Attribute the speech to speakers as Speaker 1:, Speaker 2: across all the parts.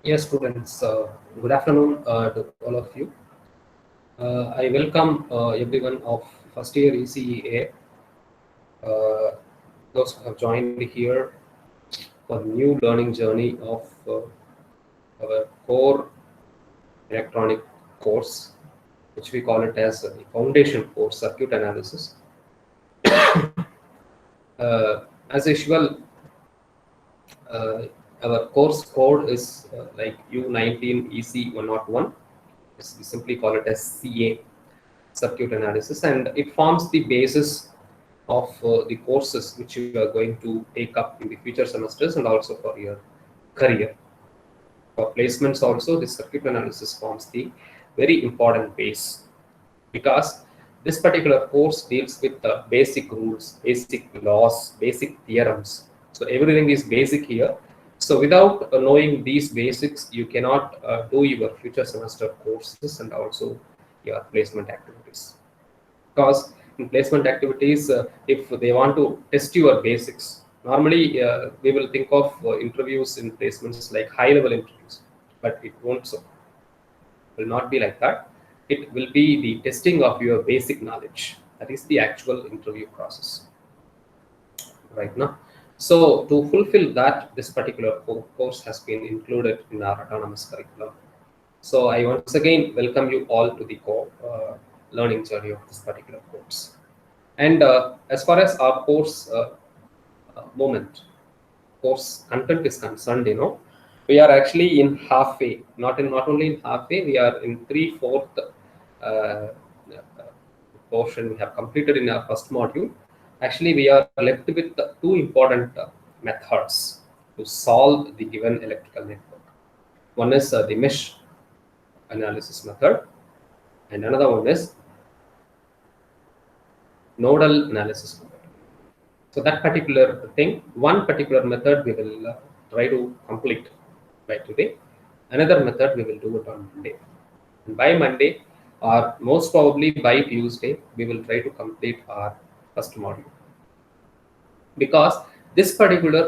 Speaker 1: Yes, students, good afternoon to all of you. I welcome everyone of first year ECEA, those who have joined here for new learning journey of our core electronic course, which we call it as the foundation course, circuit analysis. As usual, uh, our course code is like U19 EC101. We simply call it as CA, circuit analysis, and it forms the basis of the courses which you are going to take up in the future semesters and also for your career. For placements also, the circuit analysis forms the very important base, because this particular course deals with the basic rules, basic laws, basic theorems. So everything is basic here. So without knowing these basics, you cannot do your future semester courses and also your placement activities. Because in placement activities, if they want to test your basics, normally we will think of interviews in placements like high level interviews, but it won't so will not be like that. It will be the testing of your basic knowledge. That is the actual interview process right now. So to fulfill that, this particular course has been included in our autonomous curriculum. So I once again welcome you all to the core learning journey of this particular course. And as far as our course course content is concerned, we are actually in halfway. Not only in halfway, we are in 3/4 uh, portion we have completed in our first module. Actually, we are left with two important methods to solve the given electrical network. One is the mesh analysis method, and another one is nodal analysis method. So that particular thing, one particular method we will try to complete by today. Another method we will do it on Monday. And by Monday, or most probably by Tuesday, we will try to complete our first module. Because this particular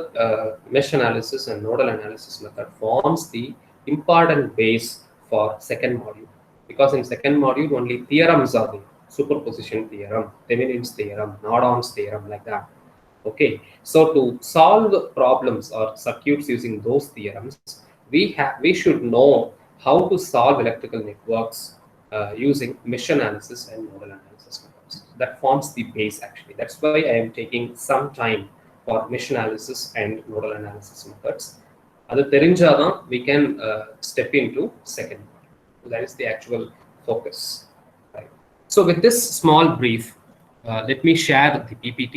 Speaker 1: mesh analysis and nodal analysis method forms the important base for second module. Because in second module, only theorems are there. Superposition theorem, Thevenin's theorem, Nodon's theorem, like that. Okay, so to solve problems or circuits using those theorems, we should know how to solve electrical networks using mesh analysis and nodal analysis methods. That forms the base actually. That's why I am taking some time for mesh analysis and nodal analysis methods. அது தெரிஞ்சாதான் we can step into second module. That is the actual focus. Right. So with this small brief, let me share the PPT.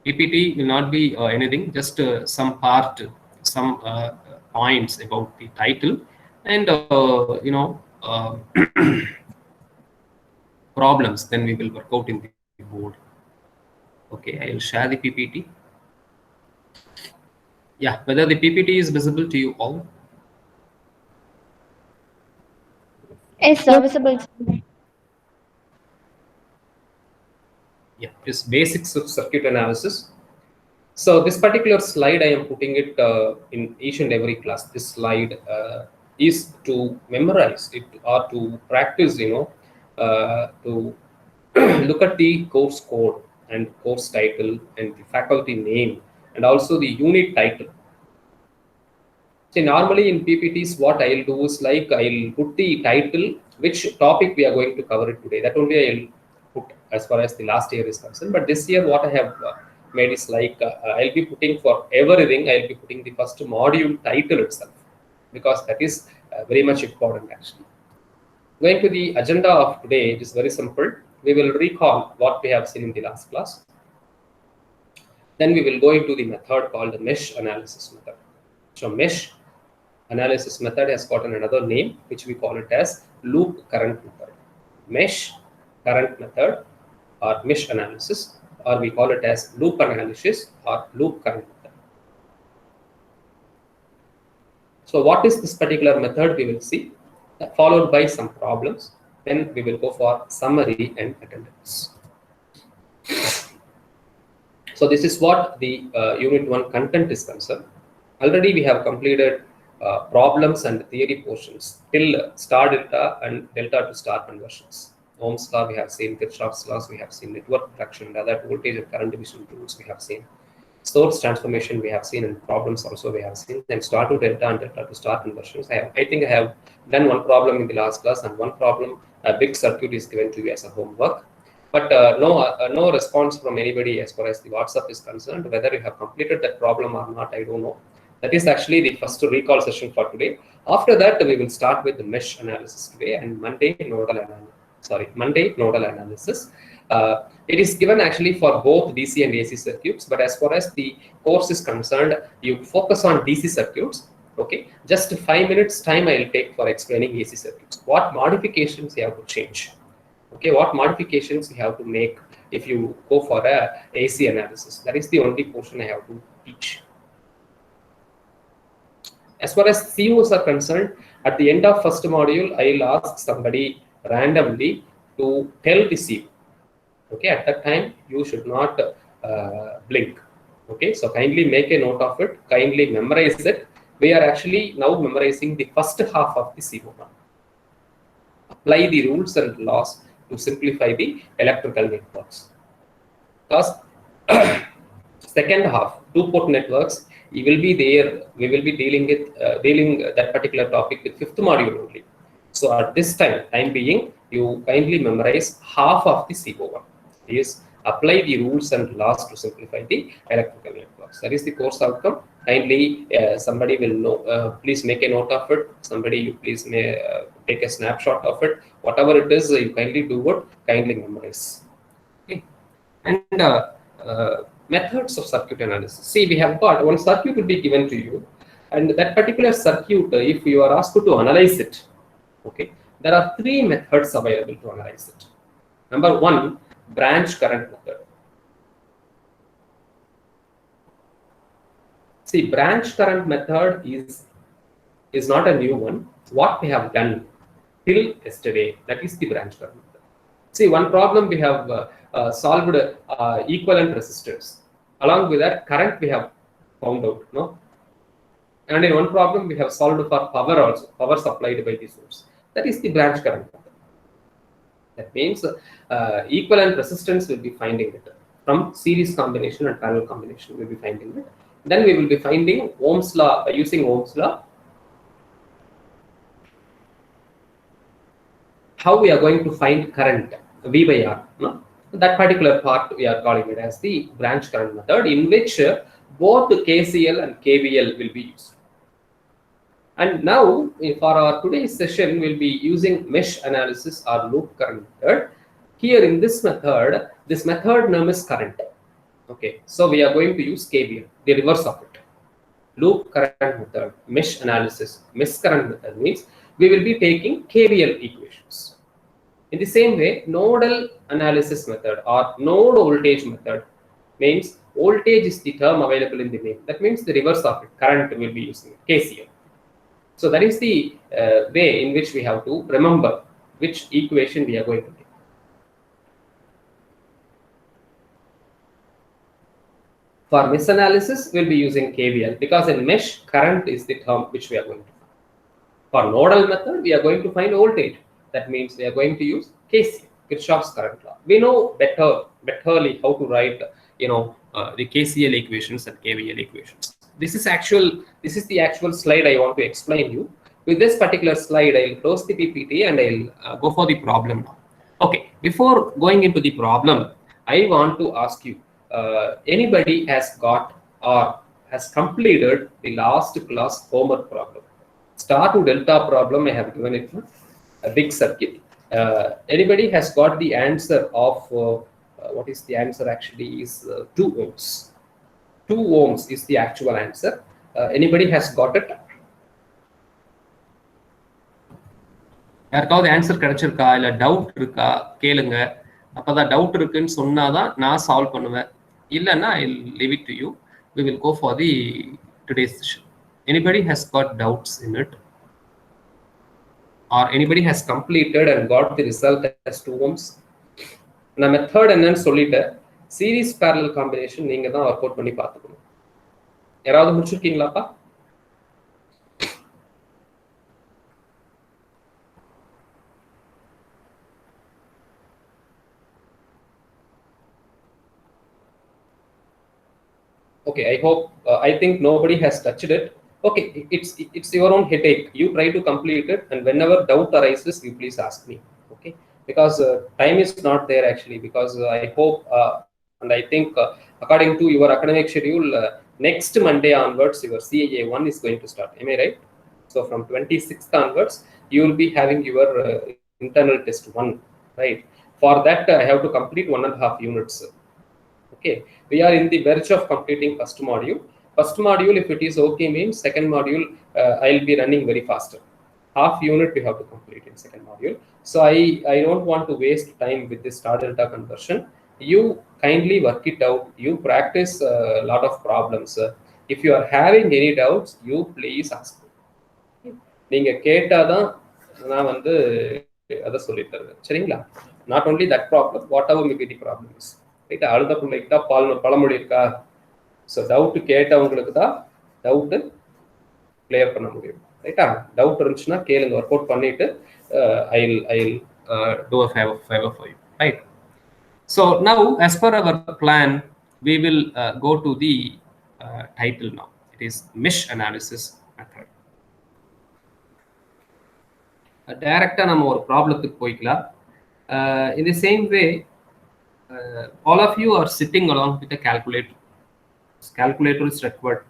Speaker 1: PPT will not be anything, just some points about the title and problems. Then we will work out in the board. Okay, I will share the PPT. Yeah, whether the PPT is visible to you all?
Speaker 2: Yes, sir, visible.
Speaker 1: Yeah, it's basics of circuit analysis. So this particular slide, I am putting it in each and every class. This slide is to memorize it or to practice, to look at the course code and course title and the faculty name and also the unit title. See, normally in PPTs, what I'll do is like I'll put the title, which topic we are going to cover it today. That only I'll put as far as the last year is concerned. But this year, what I have made is like I'll be putting for everything, I'll be putting the first module title itself, because that is very much important actually. Going to the agenda of today, it is very simple. We will recall what we have seen in the last class. Then we will go into the method called the mesh analysis method. So mesh analysis method has gotten another name, which we call it as loop current method. Mesh current method or mesh analysis, or we call it as loop analysis or loop current method. So what is this particular method, we will see, followed by some problems. Then we will go for summary and attendance. So this is what the unit 1 content is concerned. already we have completed problems and theory portions till star delta and delta to star conversions. Ohm's law we have seen, Kirchhoff's laws we have seen, network production, other voltage and current division rules we have seen, source transformation we have seen, and problems also we have seen. Then star to delta and delta to star conversions. I think I have done one problem in the last class, and one problem, a big circuit is given to you as a homework. But no response from anybody as far as the WhatsApp is concerned. Whether you have completed that problem or not, I don't know. That is actually the first recall session for today. After that, we will start with the mesh analysis today, and Monday nodal analysis. It is given actually for both DC and AC circuits, but as far as the course is concerned, you focus on DC circuits. Okay, just 5 minutes time I will take for explaining AC circuits. What modifications you have to change? Okay, what modifications you have to make if you go for a AC analysis? That is the only portion I have to teach. As far as COs are concerned, at the end of first module, I will ask somebody randomly to tell the CO. Okay, at that time you should not blink. Okay, so kindly make a note of it, kindly memorize it. We are actually now memorizing the first half of the CO1. Apply the rules and laws to simplify the electrical networks. Because second half, two-port networks, you will be there. We will be dealing that particular topic with fifth module only. So at this time being, you kindly memorize half of the CO1. Is apply the rules and laws to simplify the electrical networks. That is the course outcome. Kindly somebody will know. Please make a note of it. Somebody, you please may take a snapshot of it. Whatever it is, you kindly do it. Kindly memorize. Okay. And methods of circuit analysis. See, we have got one circuit will be given to you, and that particular circuit, if you are asked to analyze it, okay, there are 3 methods available to analyze it. Number 1, branch current method. See, branch current method is not a new one. What we have done till yesterday, that is the branch current method. See, one problem we have solved equivalent resistors. Along with that, current we have found out, no? And in one problem we have solved for power also, power supplied by the source. That is the branch current method. That means equivalent resistance will be finding it from series combination and parallel combination. We will be finding it. Then we will be finding Ohm's law by using Ohm's law. How we are going to find current V by R? No? That particular part we are calling it as the branch current method, in which both KCL and KVL will be used. And now for our today's session, we'll be using mesh analysis or loop current method. Here in this method name is current. Okay, so we are going to use KVL, the reverse of it. Loop current method, mesh analysis, mesh current method means we will be taking KVL equations. In the same way, nodal analysis method or node voltage method means voltage is the term available in the name. That means the reverse of it, current will be using KCL. So that is the way in which we have to remember which equation we are going to take. For mesh analysis, we'll be using KVL because in mesh, current is the term which we are going to find. For nodal method, we are going to find voltage. That means we are going to use KCL, Kirchhoff's current law. We know betterly how to write, the KCL equations and KVL equations. This is the actual slide I want to explain you. With this particular slide, I'll close the PPT and I'll go for the problem now. Okay, before going into the problem, I want to ask you, anybody has got or has completed the last class homework problem? Star to delta problem, I have given it a big circuit. Anybody has got the answer of what is the answer actually is 2 ohms. 2 ohms is the actual answer. Anybody has got it? யாருக்காவது answer கிடைச்சிருக்கா, இல்ல doubt இருக்கா கேளுங்க. அப்பதான் doubt இருக்குன்னு சொன்னாதான் நான் solve பண்ணுவேன். இல்லைன்னா I leave it to you. We will go for the today's session. Anybody has got doubts in it? Or anybody has completed and got the result as 2 ohms? நான் method என்னன்னு சொல்லிட்டேன். Series parallel combination நீங்க தான் work out பண்ணி பார்த்துக்கணும். யாராவது முடிச்சிருக்கீங்களாப்பா? Okay, I hope, I think nobody has touched it. Okay, it's your own headache. You try to complete it, and whenever doubt arises, you please ask me. Okay, because time is not there actually. Because I hope, and I think, according to your academic schedule, next Monday onwards, your CAA 1 is going to start. Am I right? So from 26th onwards, you will be having your internal test 1, right? For that, I have to complete 1.5 units. Okay, we are in the verge of completing first module. First module, if it is okay, means second module, I'll be running very faster. Half unit we have to complete in second module. So I don't want to waste time with this star delta conversion. You kindly work it out. You practice a lot of problems. If you are having any doubts, you please ask me. நீங்க கேட்டாதான் நான் வந்து அதை சொல்லி தருவேன். சரிங்களா? Not only that problem, whatever may be the problem is. Right, அழுத பிள்ளைக்கு தான் பழமொழி இருக்கா? ஸோ டவுட் கேட்டவங்களுக்கு தான் டவுட்டு கிளியர் பண்ண முடியும். ரைட்டா? டவுட் இருந்துச்சுன்னா கேளுங்க, ஒர்க் அவுட் பண்ணிட்டு ஐல் two a favour for you. Right. So now, as per our plan, we will go to the title now. It is mesh analysis method. டைரக்டா நம்ம ஒரு ப்ராப்ளத்துக்கு போய்க்கலாம். In the same way, all of you are sitting along with a calculator. Calculator is required.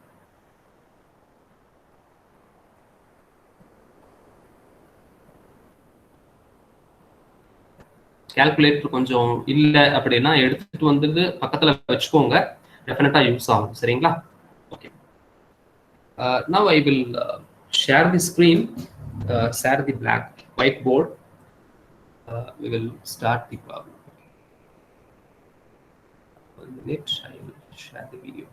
Speaker 1: Calculator கொஞ்சம் இல்லை அப்படின்னா எடுத்துட்டு வந்து பக்கத்தில் வச்சுக்கோங்க, டெஃபினட்டாக யூஸ் ஆகும். சரிங்களா? Okay, now I will share the screen, share the whiteboard. We will start the problem. 1 minute, I will share the video.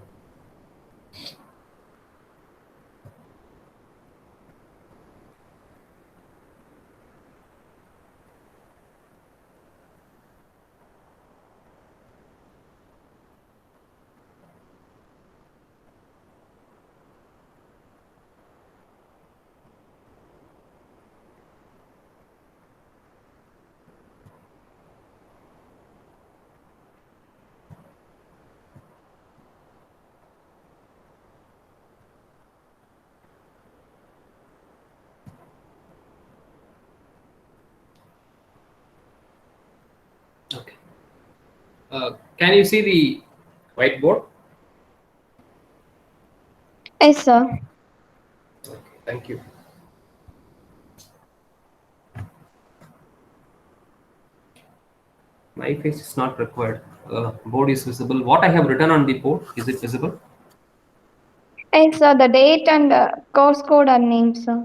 Speaker 1: Okay. Can you see the whiteboard?
Speaker 2: Yes, sir.
Speaker 1: Okay, thank you. My face is not required. Board is visible. What I have written on the board, is it visible?
Speaker 2: Yes, sir. The date and course code and name, sir.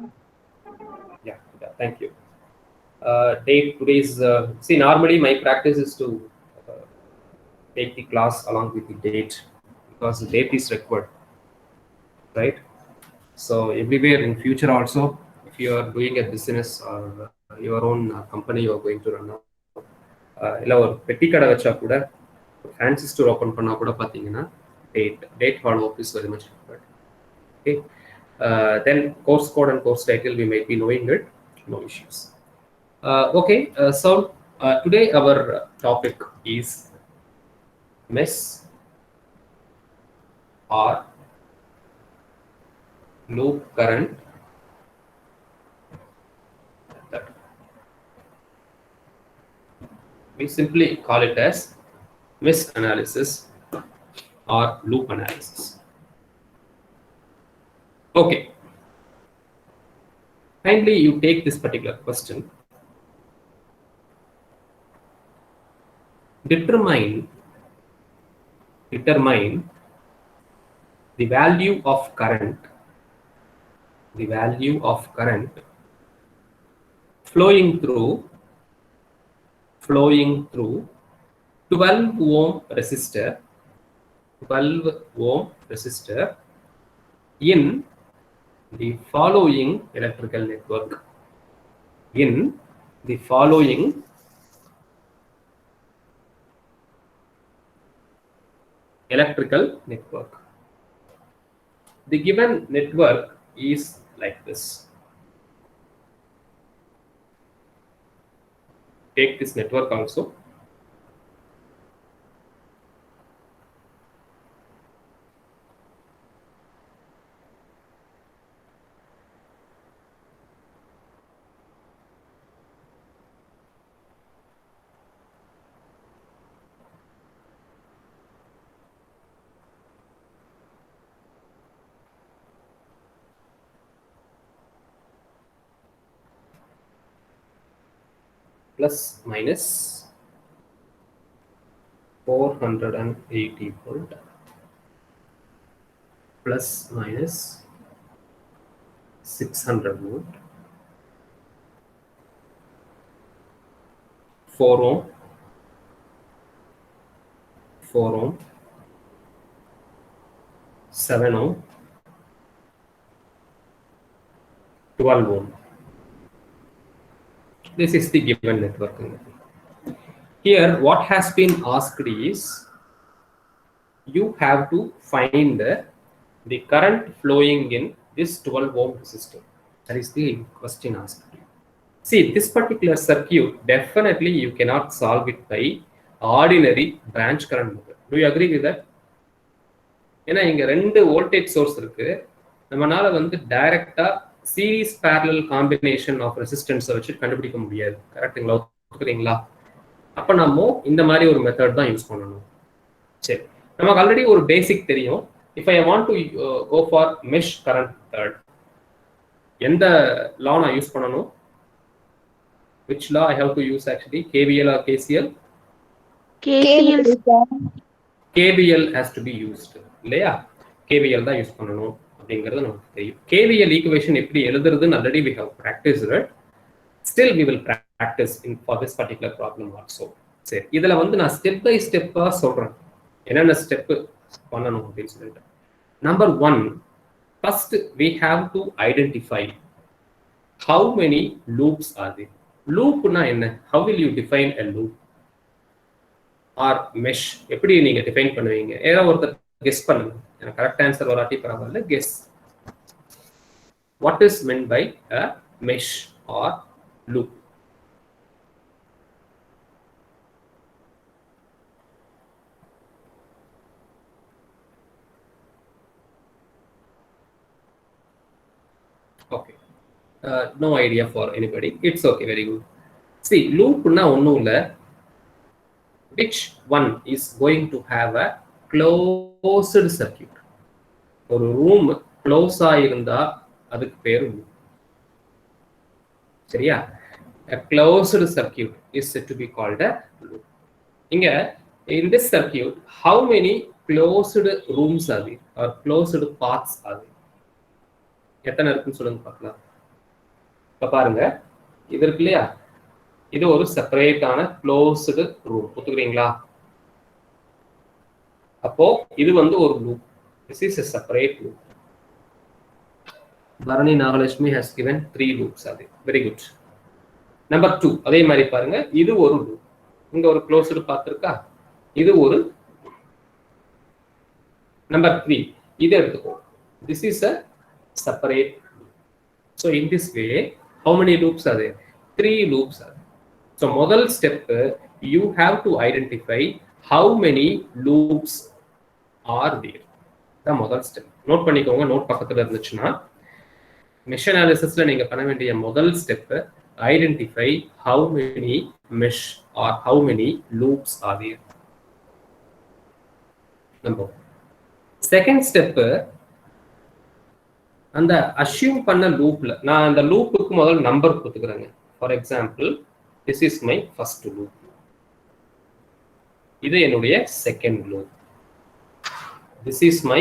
Speaker 1: Yeah, thank you. Date today's. See, normally my practice is to take the class along with the date, because the date is required, right? So everywhere in future also, if you are doing a business or your own company you are going to run out, இல்லை ஒரு பெட்டி கடை வச்சா கூட, fancy store open பண்ணால் கூட பார்த்தீங்கன்னா date follow up is very much required. Okay, then course code and course title we might be knowing it, no issues. Okay, so today our topic is mesh or loop current method. We simply call it as mesh analysis or loop analysis. Okay, kindly you take this particular question. Determine the value of current flowing through 12 ohm resistor in the following electrical network. The given network is like this. Take this network also. plus minus 480 volt plus minus 600 volt, 4 ohm, 4 ohm, 7 ohm, 12 ohm. This is the given network. Here what has been asked is you have to find the current flowing in this 12 ohm resistor. That is the question asked. See, this particular circuit, definitely you cannot solve it by ordinary branch current method. Do you agree with that? ஏன்னா இங்க ரெண்டு voltage source இருக்கு, நம்மளால வந்து டைரக்டா series parallel combination of ரெசிஸ்டன்ஸை வச்சு கண்டுபிடிக்க முடியாது. கரெக்டுங்களா? ஒத்துக்கிறீங்களா? அப்ப நம்ம இந்த மாதிரி ஒரு மெத்தட் தான் யூஸ் பண்ணணும். சரி, நமக்கு ஆல்ரெடி ஒரு பேசிக் தெரியும். If I want to go for mesh current method, எந்த லா நான் யூஸ் பண்ணணும்? Which law I have to use actually? KVL or KCL?
Speaker 2: KCL.
Speaker 1: KVL has to be used. இல்லையா? KVL தான் யூஸ் பண்ணணும் அப்படிங்கிறது நமக்கு தெரியும். KVL ஈக்குவேஷன் எப்படி எழுதுறதுன்னு already we have practiced it. Still we will practice for this particular problem also. சரி, இதுல வந்து நான் ஸ்டெப் பை ஸ்டெப்பா சொல்றேன் என்னென்ன ஸ்டெப் பண்ணணும் அப்படின்னு சொல்லிட்டு. Number 1, first we have to identify how many loops are there. லூப்னா என்ன? How will you define a loop or mesh? எப்படி நீங்க டிஃபைன் பண்ணுவீங்க? ஏதாவது ஒருத்தர் கெஸ் பண்ணுங்க. எனக்கு கரெக்ட் ஆன்சர் வராட்டி பரவாயில்ல, guess. What is meant by a mesh or loop? Okay. No idea for anybody. It's okay, very good. See, loop na onnum illa, which one is going to have a closed circuit. ஒரு room close ஆயிருந்தா அதுக்கு பேரு loop. சரியா? A closed circuit is said to be called a loop. இங்க in this circuit, how many closed rooms are there or closed paths are there? எத்தனை இருக்குன்னு சொல்லுங்க பார்க்கலாம். இப்ப பாருங்க, இது இருக்கு இல்லையா? இது ஒரு செப்பரேட்டான க்ளோஸ்டு ரூம். ஒத்துக்கிறீங்களா? அப்போ இது வந்து ஒரு loop. This is a separate loop. Bharani Nagalakshmi has given 3 loops. அது very good. Number 2, அதே மாதிரி பாருங்க, இது ஒரு லூப். இங்க ஒரு க்ளோஸ்டு பாத் இருக்கா? இது ஒரு. Number 3, இது எடுத்துக்கோ. This is a separate loop. So in this way, how many loops are there? 3 loops are there. So முதல் step, you have to identify how many loops are there. The முதல் step. Note பண்ணிக்கோங்க, note பக்கத்துல இருந்துச்சுன்னா. Mesh அனாலிசிஸ்ல நீங்க பண்ண வேண்டிய முதல் step, identify how many mesh or how many loops are there. Number 1. Second step, அந்த அஷ்யூம் பண்ண லூப்ல நான் அந்த லூப்புக்கு முதல் நம்பர் கொடுத்துக்கிறேங்க. For example, this is my first loop. இது என்னுடைய second loop. This is my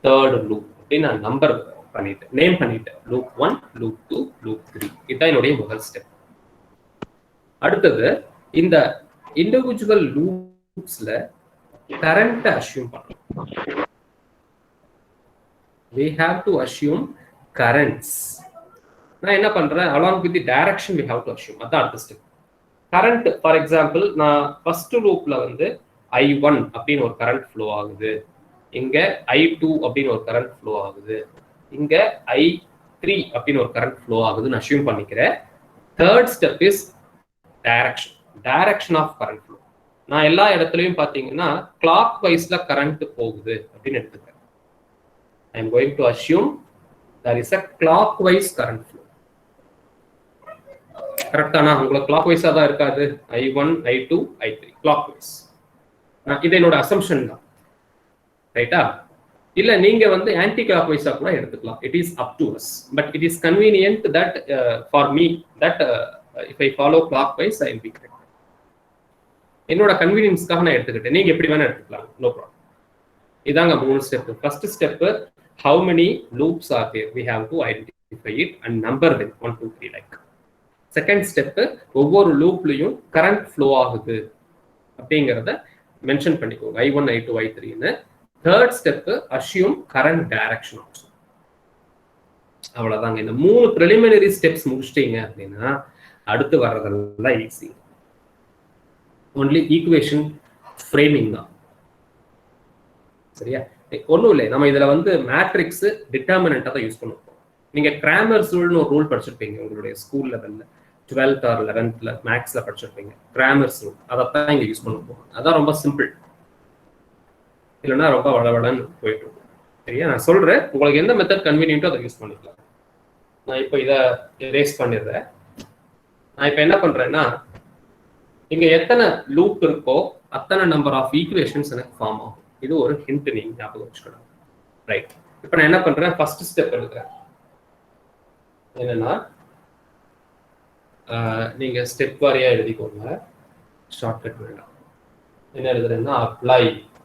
Speaker 1: third loop. அப்படி நான் நம்பர் பண்ணிட்டேன், நேம் பண்ணிட்டேன். loop 1, loop 2, loop 3. இதுதான் என்னுடைய முதல் ஸ்டெப். அடுத்தது, இந்த இண்டிவிஜுவல் லூப்ஸ்ல கரண்ட் அஷ்யூம் பண்ணணும். We have to assume currents. நான் என்ன பண்றேன்? along with the direction we have to assume. அதான் அடுத்த ஸ்டெப். கரண்ட், ஃபார் எக்ஸாம்பிள், நான் ஃபர்ஸ்ட் லூப்ல வந்து I1 அப்படின்னு ஒரு கரண்ட் ஃப்ளோ ஆகுது, இங்க I2 அப்படின்னு ஒரு கரண்ட் ஃப்ளோ ஆகுது, இங்க I3 அப்படின்னு ஒரு கரண்ட் ஃப்ளோ ஆகுதுன்னு அஷ்யூம் பண்ணிக்கிறேன். Third step is direction. Direction of current flow. நான் எல்லா இடத்துலயும் பாத்தீங்கன்னா கிளாக் வைஸ்ல கரண்ட் போகுது அப்படின்னு எடுத்துக்கிறேன். I am going to assume there is a clockwise current flow. கரெக்டானா? உங்களுக்கு clockwise தான் இருக்காது. I1, I2, I3 clockwise. இது என்னோட அசம்ஷன் தான். ரைட்டா? இல்ல நீங்க வந்து ஆன்டி கிளாக்வைஸா கூட எடுத்துக்கலாம். It is up to us. But it is convenient that for me that if I follow clockwise I will be correct. என்னோட கன்வீனியன்ஸ்க்காக நான் எடுத்துக்கிட்டேன், நீங்க எப்படி வேணா எடுத்துக்கலாம், நோ ப்ராப்ளம். இதாங்க 3 step. First step, how many loops are there, we have to identify it and number them 1 2 3 like. Second step, ஒவ்வொரு லூப்லயும் கரண்ட் ஃப்ளோ ஆகுது அப்படிங்கிறத மென்ஷன் பண்ணிக்கோங்க, I1 I2 I3ன்னு. Third step, assume current direction also. அவ்வளவுதாங்க. இந்த 3 preliminary steps முடிச்சிட்டீங்க அப்படின்னா அடுத்து வர்றதெல்லாம் ஈஸி. ஒன்லி ஈக்குவேஷன் ஃப்ரேமிங் தான். சரியா? ஒன்றும் இல்லை, நம்ம இதுல வந்து மேட்ரிக்ஸ் டிட்டர்மினண்டா தான் யூஸ் பண்ணுவோம். நீங்க கிராமர்ஸ் ரூல்னு ஒரு ரூல் படிச்சிருப்பீங்க உங்களுடைய ஸ்கூல் லெவல்ல, 12th or 11th மேக்ஸ்ல படிச்சிருப்பீங்க, கிராமர்ஸ் ரூல். அதைத்தான் இங்க யூஸ் பண்ணுவோம். அதான் ரொம்ப சிம்பிள், இல்லைன்னா ரொம்ப வளவளன்னு போயிட்டு இருக்கும். சரியா? நான் சொல்றேன், உங்களுக்கு எந்த மெத்தட் கன்வீனியன்ட்டோ அதை யூஸ் பண்ணிக்கலாம். நான் இப்போ இதை எரேஸ் பண்ணிடுறேன். நான் இப்போ என்ன பண்றேன்னா, இங்க எத்தனை லூப் இருக்கோ அத்தனை நம்பர் ஆஃப் ஈக்குவேஷன்ஸ் எனக்கு ஃபார்ம் ஆகும். இது ஒரு ஹிண்ட், நீங்க ஞாபகம் வச்சுக்கணும். ரைட், இப்போ நான் என்ன பண்றேன், ஃபர்ஸ்ட் ஸ்டெப் எழுதுறேன். என்னன்னா, நீங்க ஸ்டெப் வாரியா எழுதிக்கோங்க, ஷார்ட்கட் வேண்டாம். என்ன எழுதுறேன்னா,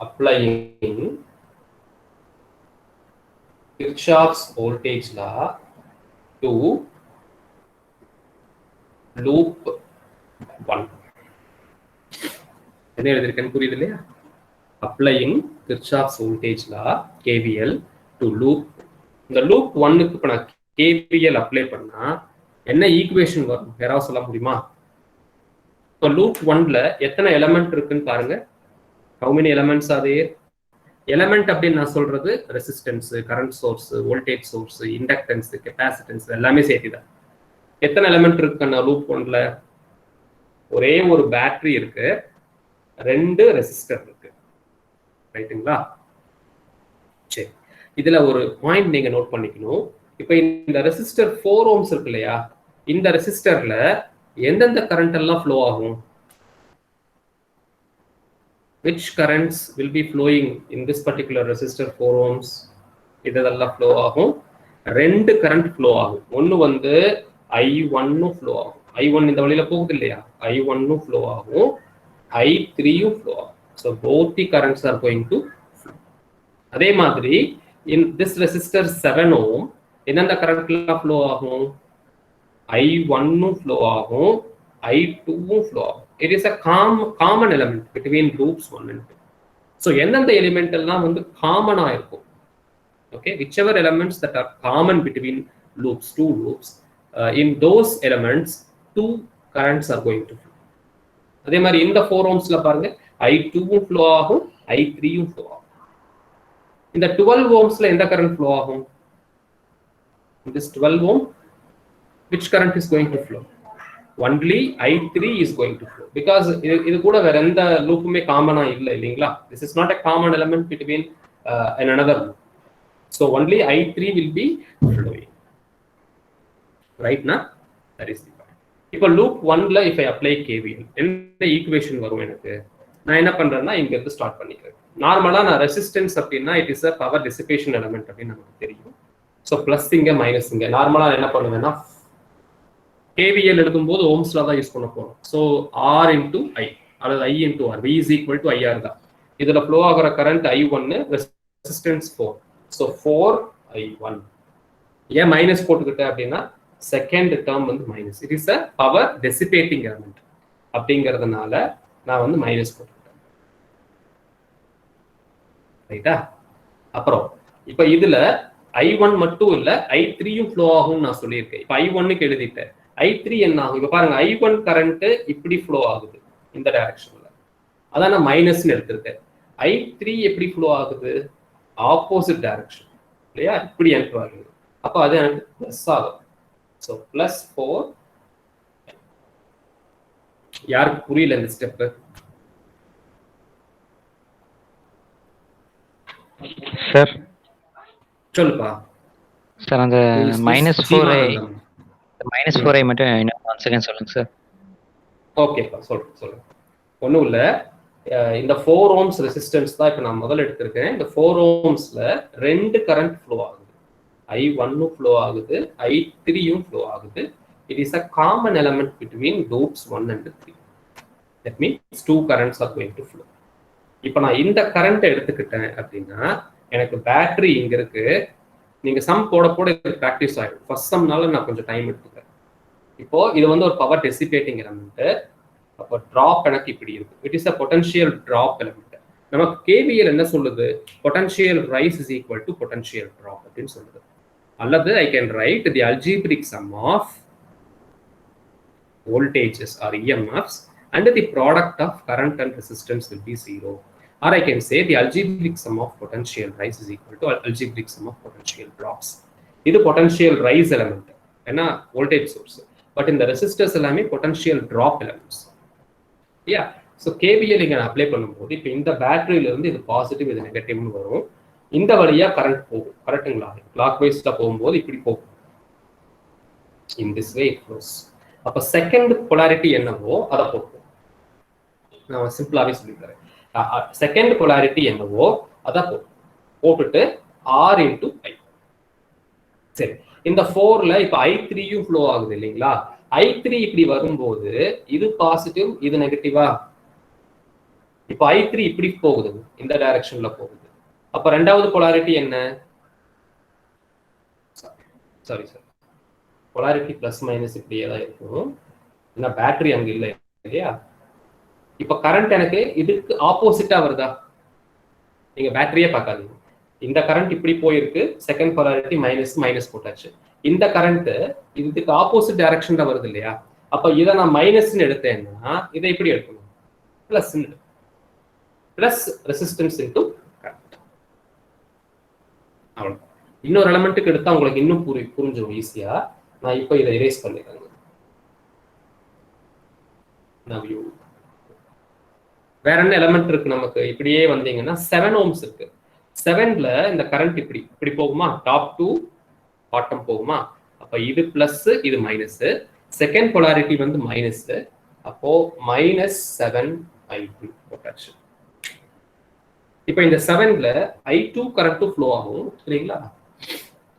Speaker 1: applying Kirchhoff's voltage law to loop 1. என்ன எழுதிருக்கேன்னு புரியுது இல்லையா? Applying Kirchhoff's voltage law KVL to loop. இந்த லூப் 1க்கு இப்போ நான் KVL அப்ளை பண்ணா என்ன ஈக்குவேஷன் வரும், யாராவது சொல்ல முடியுமா? இப்போ லூப் 1ல எத்தனை எலிமெண்ட் இருக்குன்னு பாருங்க. How many elements are there? Element அப்படின்னு நான் சொல்றது resistance, current source, voltage source, inductance, capacitance எல்லாமே சேர்த்துதான். எத்தனை எலிமெண்ட் இருக்கு லூப் 1ல? ஒரே ஒரு பேட்டரி இருக்கு, 2 ரெசிஸ்டர் இருக்கு. ரைட்டுங்களா? சரி, இதுல ஒரு பாயிண்ட் நீங்க நோட் பண்ணிக்கணும். இப்ப இந்த ரெசிஸ்டர் 4 ohms இருக்கு இல்லையா, இந்த ரெசிஸ்டர்ல எந்தெந்த கரண்ட் எல்லாம் ஃப்ளோ ஆகும்? which currents will be flowing in this particular resistor 4 ohms? இதெல்லாம் ஃப்ளோ ஆகும். 2 கரண்ட் ஃப்ளோ ஆகும். ஒன்னு வந்து I1 ஃப்ளோ ஆகும். I1 இந்த வழியில போகுது இல்லையா, I1 ஃப்ளோ ஆகும், I3 ஃப்ளோ ஆகும். so both the currents are going to flow. அதே மாதிரி in this resistor 7 ohm என்னென்ன கரண்ட்லாம் ஃப்ளோ ஆகும்? I1 ஃப்ளோ ஆகும், I2 ஃப்ளோ ஆகும். it is a common element between loops 1 and 2. so எந்தெந்த எலிமெண்ட் எல்லாம் வந்து காமனா இருக்கும், okay, whichever elements that are common between loops, 2 loops, in those elements 2 currents are going to flow. அதே மாதிரி இந்த 4 ohmsல பாருங்க, I2 flow ஆகும், I3 flow ஆகும். இந்த 12 ohmsல எந்த கரண்ட் flow ஆகும்? in this 12 ohm which current is going to flow? only I3 is going to flow, because இது கூட வேற எந்த லூப்புமே காமனா இல்ல இல்லீங்களா? this is not a common element between another loop, so only I3 will be flowing. right na? that is the point. இப்போ லூப் 1ல if I apply KVL என்ன ஈக்குவேஷன் வரும் எனக்கு? நான் என்ன பண்றேன்னா இங்க இருந்து ஸ்டார்ட் பண்ணிக்கிறேன். நார்மலா நான் ரெசிஸ்டன்ஸ் அப்படின்னா it is a power dissipation element அப்படின்னு நமக்கு தெரியும். so பிளஸ் இங்க மைனஸ் இங்க. நார்மலா என்ன பண்ணுவேன்னா KVL எழுதும்போது ஓம்ஸ்ல தான் யூஸ் பண்ண போறோம். so R into I அல்லது I into R, V is equal to IR தான். இதுல ஃப்ளோ ஆகிற current I1, resistance 4, so 4I1. ஏன் மைனஸ் போட்டுக்கிட்டேன் அப்படின்னா செகண்ட் டேர்ம் வந்து minus, it is a power dissipating element அப்படிங்கிறதுனால நான் வந்து மைனஸ் போட்டுக்கிட்டேன். ரைட்டா? அப்புறம் இப்ப இதுல I1 மட்டும் இல்ல I3யும் ஃப்ளோ ஆகும்னு நான் சொல்லியிருக்கேன். இப்ப I1க்கு எழுதிட்டேன், I3 என்ன ஆகும்? இப்ப பாருங்க, I1 கரண்ட் இப்படி ஃப்ளோ ஆகுது இந்த டைரக்ஷன்ல, அதான் நான் மைனஸ்ன்னு எடுத்திருக்கேன். I3 எப்படி ஃப்ளோ ஆகுது? ஆப்போசிட் டைரக்ஷன் இல்லையா, இப்படி என்ட்ரு ஆகுது. அப்போ அது எனக்கு பிளஸ் ஆகும். So plus 4. யாருக்கு புரியல இந்த ஸ்டெப்?
Speaker 3: சார்
Speaker 1: சொல்லுப்பா
Speaker 3: சார். அந்த -4ஐ மட்டும் இன்னும் 1 செகண்ட் சொல்லுங்க சார்.
Speaker 1: ஓகேப்பா, சொல்றேன். ஒன்றும் இல்லை, இந்த 4 ohms ரெசிஸ்டன்ஸ் தான் இப்போ நான் முதல்ல எடுத்திருக்கேன். இந்த 4 ohmsல 2 கரண்ட் ஃப்ளோ ஆகுது. I1 ஃப்ளோ ஆகுது, I3யும் ஃப்ளோ ஆகுது. it is a common element between loops 1 and 3. That means two currents are going to flow. இப்போ நான் இந்த கரண்ட் எடுத்துக்கிட்டேன் அப்படின்னா எனக்கு பேட்டரி இங்க இருக்கு. நீங்க சம் போட போட இது ப்ராக்டிஸ் ஆயிடும். ஃபர்ஸ்ட் சம்னால நான் கொஞ்சம் டைம் எடுத்துக்கிறேன். இப்போ இது வந்து ஒரு பவர் டெசிபேட்டிங் எலமெண்ட். அப்போ டிராப் எனக்கு இப்படி இருக்கு. It is a potential drop element. நமக்கு கேவிஎல் என்ன சொல்லுது? Potential rise is equal to potential drop அப்படின்னு சொல்லுது. அல்லது I can write the algebraic sum of voltages or EMFs and the product of current and resistance will be 0. Or I can say the algebraic sum of potential rise is equal to algebraic sum of potential drops. This potential rise element is a voltage source, but in the resistors எல்லாமே potential drop elements. Yeah, so KVL இங்க நான் apply பண்ணும்போது இப்போ இந்த பேட்டரியில இருந்து இது positive இது நெகட்டிவ்னு வரும். இந்த வழியா கரண்ட் போகும். கரெக்ட்டுங்களா? கிளாக் வைஸ்ல போகும்போது இப்படி போகும். In this way it flows. அப்ப செகண்ட் பொலாரிட்டி என்னவோ அதை போட்டுருவோம். நான் சிம்பிளாவே சொல்லித்தரேன். செகண்ட் பொலாரிட்டி என்னவோ அதை போட்டுட்டு R இன்டூ ஐ. சரி, இந்த 4ல இப்ப I3யும் ஃப்ளோ ஆகுது இல்லைங்களா? I3 இப்படி வரும்போது இது பாசிட்டிவ் இது நெகட்டிவா? இப்ப I3 இப்படி போகுது, இந்த டைரக்ஷன்ல போகுது. அப்ப ரெண்டாவது பொலாரிட்டி என்ன? Sorry sir, polarity plus minus இப்படியே தான் இருக்கும். ஏன்னா பேட்டரி அங்க இல்லை இல்லையா? இப்ப கரண்ட் எனக்கு இதுக்கு ஆப்போசிட்டா வருதா? நீங்க பேட்டரியே பார்க்காதீங்க. இந்த கரண்ட் இப்படி போயிருக்கு, செகண்ட் polarity மைனஸ் மைனஸ் போட்டாச்சு. இந்த கரண்ட் இதுக்கு ஆப்போசிட் டைரக்ஷன்ல வருது இல்லையா? அப்ப இதை நான் மைனஸ்ன்னு எடுத்தேன்னா இதை இப்படி எடுக்கணும், plus plus resistance into current. அவ்வளவு. இன்னொரு எலமெண்ட்டுக்கு எடுத்தா உங்களுக்கு இன்னும் புரிஞ்சிடும் ஈஸியா. நான் இப்போ இதை எரேஸ் பண்ணிடுறேன். வேற என்ன எலமெண்ட் இருக்கு நமக்கு? இப்படியே வந்தீங்கன்னா 7 ohms இருக்கு. 7ல இந்த கரண்ட் இப்படி இப்படி போகுமா? டாப் டு பாட்டம் போகுமா? அப்ப இது பிளஸ் இது மைனஸ். செகண்ட் பொலாரிட்டி வந்து மைனஸ். அப்போ -7I2 போட்டாச்சு. இப்போ இந்த 7ல I2 கரண்ட் ஃப்ளோ ஆகும் சரிங்களா?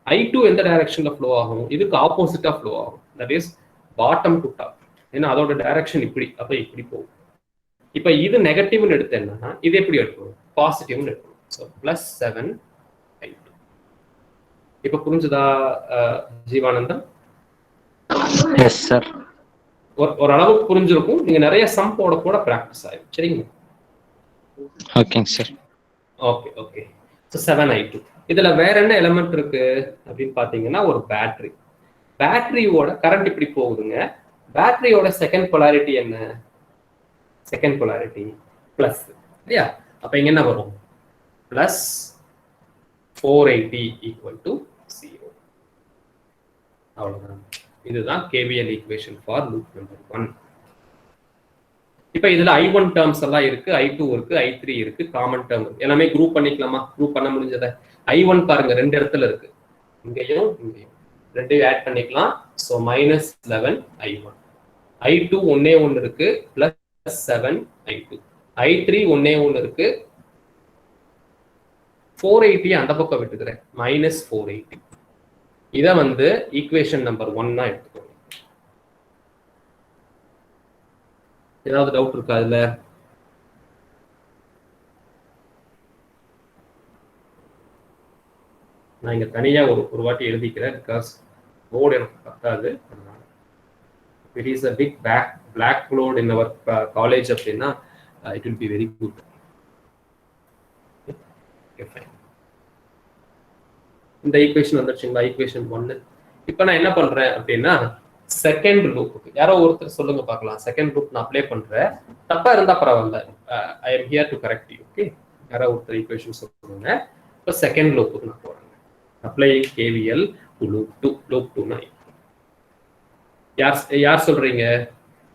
Speaker 1: I2 எந்த டைரக்ஷன்ல ஃப்ளோ ஆகும்? இதுக்கு ஆப்போசிட்டா ஃப்ளோ ஆகும். That is bottom to top. ஏன்னா அதோட டைரக்ஷன் இப்படி, அப்ப இப்படி போகும். இப்ப இது நெகட்டிவ்னு எடுத்தேன்னா இது எப்படி எடுக்கணும்? பாசிட்டிவ்னு எடுக்கணும். So +7I2. இப்ப புரிஞ்சுதா ஜீவானந்தம்?
Speaker 3: Yes sir.
Speaker 1: ஒரு அளவுக்கு புரிஞ்சிருக்கும். நீங்க நிறைய சம் போட போட பிராக்டிஸ் ஆயிடும் சரிங்களா?
Speaker 3: ஓகேங்க sir.
Speaker 1: Okay okay. So 7I2. இதுல வேற என்ன எலிமெண்ட் இருக்கு அப்படின்னு பாத்தீங்கன்னா ஒரு பேட்டரி. பேட்டரியோட கரண்ட் இப்படி போகுதுங்க. பேட்டரியோட செகண்ட் பொலாரிட்டி என்ன? செகண்ட் பொலாரிட்டி பிளஸ் இல்லையா? அப்ப இங்க என்ன வரும்? பிளஸ் 480 = 0. அவ்வளவுதான். இதுதான் KVL equation for loop number 1. இப்ப இதுல I1 டேர்ம்ஸ் எல்லாம் இருக்கு, I2 இருக்கு, I3 இருக்கு, காமன் டேர்ம் இருக்கு. எல்லாமே குரூப் பண்ணிக்கலாமா? குரூப் பண்ண முடிஞ்சத? I1 பாருங்க ரெண்டு இடத்துல இருக்கு, இங்கேயும் இங்கேயும் ரெண்டையும் ஆட் பண்ணிக்கலாம். So -11I1. I2 ஒன்னே ஒன்று இருக்கு, +7I2. I3 ஒன்னே ஒன்று இருக்கு, 480 அந்த பக்கம் விட்டுக்கிறேன், -480. இதை வந்து ஈக்குவேஷன் நம்பர் 1 எடுத்துக்கோங்க. ஏதாவது டவுட் இருக்கா அதுல? நான் இங்க தனியா ஒரு வாட்டி எழுதிக்கிறேன், பிகாஸ் போர்டு எனக்கு பத்தாது. It is a big black board in our college அப்படின்னா it will be very good. Okay, fine. இந்த ஈக்குவேஷன் வந்துருச்சுங்களா? ஈக்குவேஷன் 1. இப்போ நான் என்ன பண்றேன் அப்படின்னா செகண்ட் லூப்புக்கு யாரோ ஒருத்தர் சொல்லுங்க பார்க்கலாம். செகண்ட் லூப் நான் அப்ளை பண்றேன், தப்பா இருந்தா பரவாயில்ல, I am here to correct you. Okay, யாரோ ஒருத்தர் ஈக்குவேஷன் சொல்லுங்க. இப்போ செகண்ட் லூப்புக்கு நான் போறேன். Apply KVL to loop 2. Loop 2 யார் சொல்றீங்க?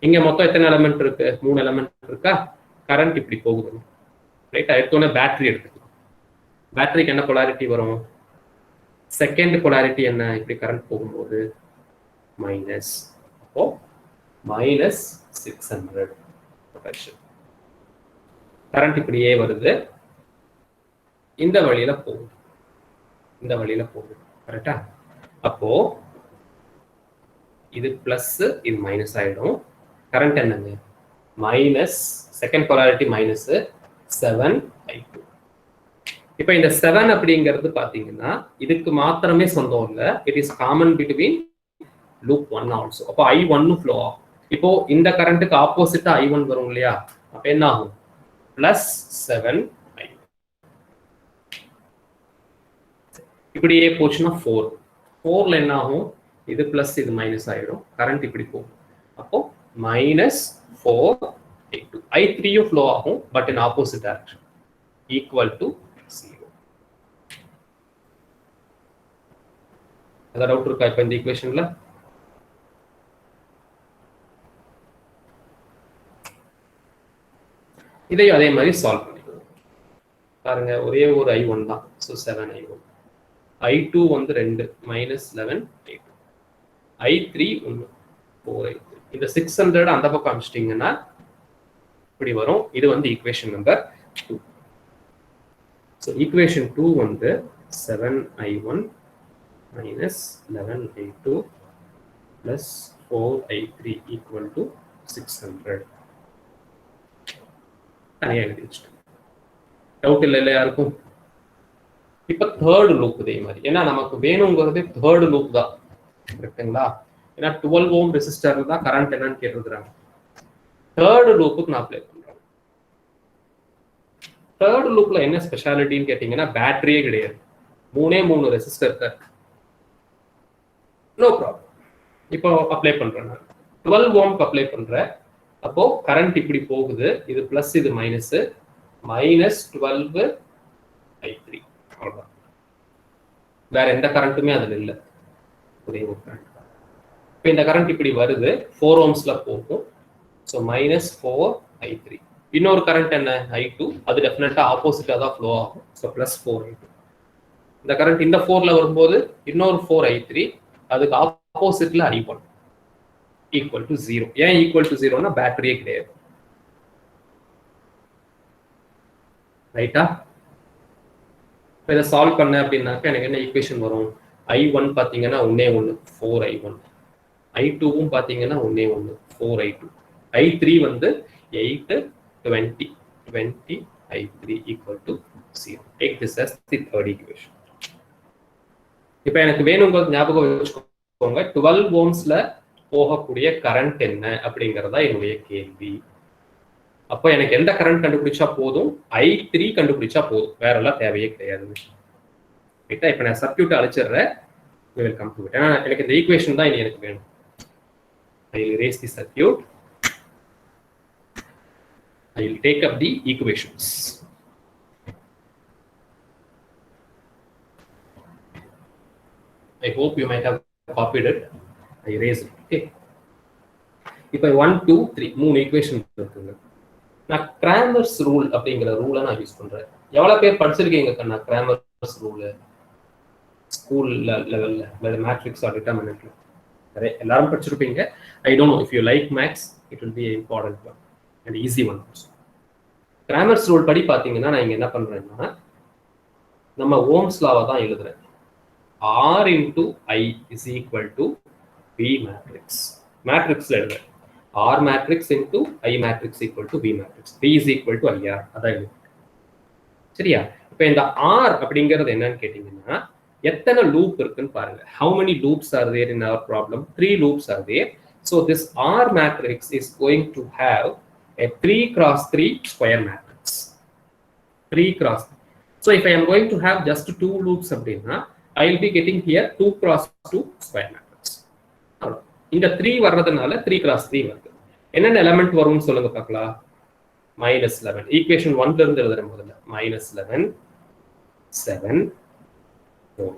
Speaker 1: இங்க மொத்தம் எத்தனை எலிமெண்ட் இருக்கு? 3 எலிமெண்ட் இருக்கா? கரண்ட் இப்படி போகுது ரைட்டா? எடுத்தோன்னே பேட்டரி எடுத்துக்கலாம். பேட்டரிக்கு என்ன பொலாரிட்டி வரும்? செகண்ட் பொலாரிட்டி என்ன? இப்படி கரண்ட் போகும்போது மைனஸ். அப்போ -600 பொட்டன்ஷியல். கரண்ட் இப்படியே வருது, இந்த வழியில போகுது, இந்த வழியில போகுது கரெக்டா? அப்போ இது பிளஸ் இது மைனஸ் ஆயிடும். கரண்ட் என்னங்க minus, second polarity minus 7i2. இப்போ இந்த 7 அப்படிங்கிறது பாத்தீங்கன்னா இதுக்கு மாத்திரமே சொந்தம் இல்லை, it is common between loop 1 also. அப்போ i1 ஃப்ளோ ஆகும். இப்போ இந்த கரண்ட்டுக்கு ஆப்போசிட்டா i1 வரும் இல்லையா, அப்ப என்ன ஆகும் பிளஸ் 7i. இப்படியே போச்சுன்னா 4ல என்ன ஆகும், இது பிளஸ் இது மைனஸ் ஆயிடும், கரண்ட் இப்படி போகும். அப்போ மைனஸ் 4i2. i3யும் ஃப்ளோ ஆகும், but in opposite direction, equal to 0. ஏதாவது டவுட் இருக்கா இப்போ இந்த ஈக்குவேஷன்ல? இதையும் அதே மாதிரி சால்வ் பண்ணிக்கணும். பாருங்க ஒரே ஒரு i1 தான், ஸோ 7i1. i2 வந்து 2 மைனஸ் 11i2. i3 1 4i3. இந்த 600 அந்த பக்கம் அமிச்சிட்டிங்கன்னா இப்படி வரும். இது வந்து ஈக்குவேஷன் நம்பர் 2. ஸோ ஈக்குவேஷன் 2 வந்து 7i1 minus 11i2 plus 4i3 equal to 600. தனியாக எழுதி வச்சுட்டேன். டவுட் இல்லை யாருக்கும்? இப்போ தேர்ட் லூப் இதே மாதிரி, ஏன்னா நமக்கு வேணுங்கிறது தேர்ட் லூப் தான், கரெக்டுங்களா? ஏன்னா 12 ஓம் ரெசிஸ்டர்ல தான் கரண்ட் என்னன்னு கேட்டுருக்குறாங்க. தேர்ட் லூப்புக்கு நான் அப்ளை பண்றேன். தேர்ட் லூப்ல என்ன ஸ்பெஷாலிட்டின்னு கேட்டீங்கன்னா பேட்டரியே கிடையாது, 3 ரெசிஸ்டர் இருக்கு. No problem. இப்போ அப்ளை பண்றேன் நான் 12 ஓம்க்கு அப்ளை பண்றேன். அப்போ கரண்ட் இப்படி போகுது, இது பிளஸ் இது மைனஸ், மைனஸ் 12i3. அவ்வளவுதான், வேற எந்த கரண்ட்டுமே அதுல இல்லை, ஒரே ஒரு கரண்ட். இப்போ இந்த கரண்ட் இப்படி வருது, 4 ஓம்ஸ்ல போகும். So minus 4i3. இன்னொரு கரண்ட் என்ன i2, அது டெஃபினட்டா ஆப்போசிட்டா தான் ஃப்ளோ ஆகும். So plus 4i2. இந்த கரண்ட் இந்த 4ல வரும்போது இன்னொரு 4i3, அதுக்கு ஆப்போசிட்ல i1 ஈக்குவல் டு 0. ஏன் ஈக்குவல் டு 0னா பேட்டரியே கிடையாது, ரைட்டா? இப்போ இதை சால்வ் பண்ண அப்படின்னாக்க எனக்கு என்ன ஈக்குவேஷன் வரும், i1 பார்த்தீங்கன்னா 1 4i1, i2வும் பார்த்தீங்கன்னா 1 4i2, i3 வந்து 8 20 20i3 equal to 0. Take this as the third equation. இப்போ எனக்கு வேணுங்கிறது ஞாபகம் வச்சுக்கோங்க, 12 ஓம்ஸ்ல போகக்கூடிய கரண்ட் என்ன அப்படிங்கிறதா என்னுடைய கேள்வி. அப்போ எனக்கு எந்த கரண்ட் கண்டுபிடிச்சா போதும், i3 கண்டுபிடிச்சா போதும், வேற எல்லாம் தேவையே கிடையாது. ரைட்டா? இப்போ நான் circuit அழிச்சிடுறேன், we will come to it. ஏன்னா எனக்கு இந்த ஈக்குவேஷன் தான் இனி எனக்கு வேணும். I will erase the circuit. I will take up the equations. I hope you might have copied it. I erased it. Okay. இப்போ 1 2 3 3 ஈக்குவேஷன் இருக்குங்க. நான் கிராமர்ஸ் ரூல் அப்படிங்கிற ரூலை நான் யூஸ் பண்றேன். எவ்வளவு பேர் படிச்சிருக்கீங்க கண்ணா கிராமர்ஸ் ரூல் ஸ்கூல் லெவல்ல, இல்லை மேட்ரிக்ஸ் ஆர் டிட்டர்மினன்ட்ல? எல்லாரும் படிச்சிருப்பீங்க. I don't know if you like maths, it will be important one and easy one also. Cramer's rule படி பார்த்தீங்கன்னா நான் இங்க என்ன பண்றேன்னா, நம்ம ஓம்ஸ் லாவை தான் எழுதுறேன். R into I is equal to V matrix. மேட்ரிக்ஸ்ல எழுதுறேன். R matrix into I matrix equal to V matrix. V is equal to IR. அதான் எழுதுறேன். சரியா? இப்போ இந்த R அப்படிங்கிறது என்னன்னு கேட்டீங்கன்னா, எத்தனை லூப் இருக்குன்னு பாருங்க. How many loops are there in our problem? 3 loops are there. So this R matrix is going to have a 3 cross 3 square matrix. 3 cross 3. So if I am going to have just 2 loops அப்படின்னா, I will be getting here 2 cross 2 square matrix. இந்த 3 வர்றதுனால 3 cross 3 வருது. என்னென்ன element வரும்னு சொல்லுங்க பார்க்கலாம். -11. Equation 1ல இருந்து எழுதுறேன் முதல்ல. -11 7 4.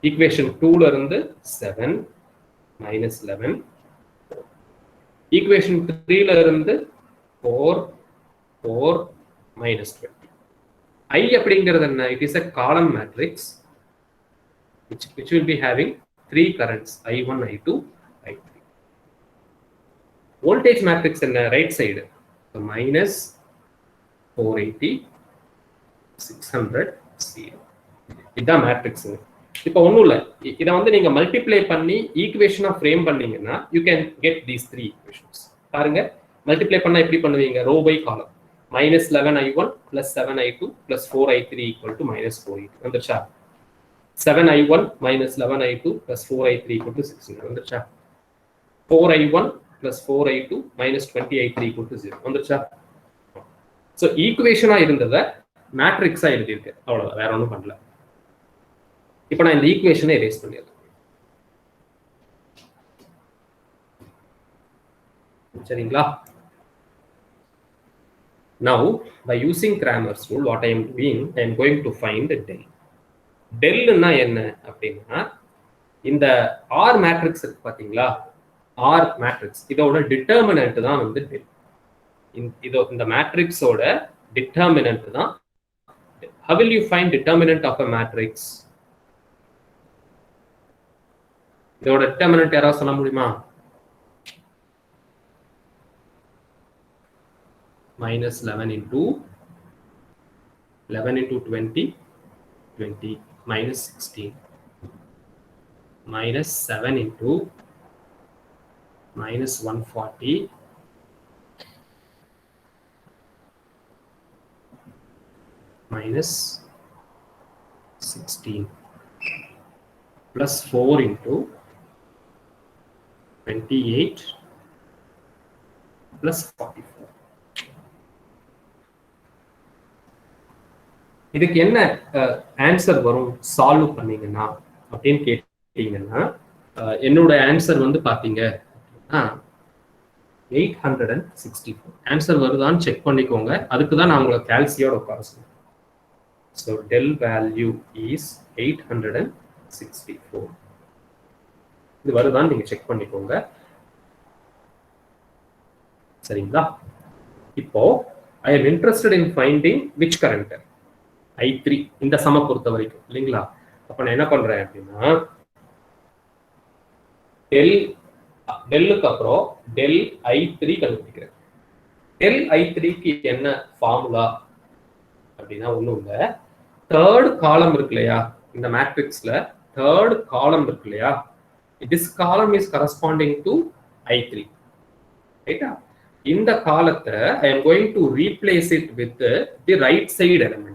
Speaker 1: ஈக்குவேஷன் 2ல இருந்து 7 -11 4. ஈக்குவேஷன் 3ல இருந்து 4 4 -20. I அப்படிங்கிறது என்ன? It is a column matrix which will be having 3 currents, I1, I2, I3. Voltage matrix என்ன? Right side. So minus 480, 600, 0. இதுதான் மேட்ரிக்ஸ். இப்போ ஒன்றும் இல்லை, இதை வந்து நீங்க மல்டிப்ளை பண்ணி ஈக்குவேஷனா ஃப்ரேம் பண்ணீங்கன்னா you can get these 3 equations. பாருங்க, மல்டிப்ளை பண்ணா எப்படி பண்ணுவீங்க? ரோ பை காலம். -11i1 + 7i2 + 4i3 = -4i2 வந்துருச்சா? 7i1 - 11i2 + 4i3 = 16 வந்துருச்சா? 4i1 + 4i2 - 20i3 = 0 வந்துருச்சா? ஸோ ஈக்குவேஷனா இருந்ததை மேட்ரிக்ஸா எழுதியிருக்கு, அவ்வளவுதான், வேற ஒன்றும் பண்ணல. இப்போ நான் இந்த ஈக்குவேஷனை எரேஸ் பண்ணிடுறேன். சரிங்களா? Now by using Cramer's rule, what I am doing, I am going to find del. del ன்னா என்ன அப்படின்னா, இந்த R மேட்ரிக்ஸ் இருக்கு பாத்தீங்களா, R மேட்ரிக்ஸ் இதோட டிட்டர்மினன்ட் தான் வந்து del. இந்த மேட்ரிக்ஸோட டிட்டர்மினன்ட் தான். How will you find determinant of a matrix? இதோட டிட்டர்மினன்ட் யாராவது சொல்ல முடியுமா? -11 into 11 into 20, 20 minus 16 minus 7 into minus 140 minus 16 plus 4 into 28 plus 44. இதுக்கு என்ன ஆன்சர் வரும் சால்வ் பண்ணீங்கன்னா அப்படின்னு கேட்டீங்கன்னா, என்னோட ஆன்சர் வந்து பாத்தீங்க 864. ஆன்சர் வருதான்னு செக் பண்ணிக்கோங்க, அதுக்கு தான் நான் உங்களை கால்சியோட உட்கார சொன்னேன். So del value is 864. இது வருதான்னு நீங்க செக் பண்ணிக்கோங்க. சரிங்களா? இப்போ I am interested in finding which current I3 இந்த சம பொறுத்த வரைக்கும் இல்லைங்களா? அப்ப நான் என்ன பண்றேன் அப்படின்னா, டெல்லுக்கு அப்புறம் டெல் I3 கண்டுபிடிக்கிறேன். டெல் I3க்கு என்ன ஃபார்முலா அப்படின்னா ஒண்ணும் இல்லை, தேர்ட் காலம் இருக்கு இல்லையா, இந்த மேட்ரிக்ஸ்ல தேர்ட் காலம் இருக்கு இல்லையா, this column is corresponding to I3, ரைட்டா? இந்த காலத்தை I am going to replace it with the right side element.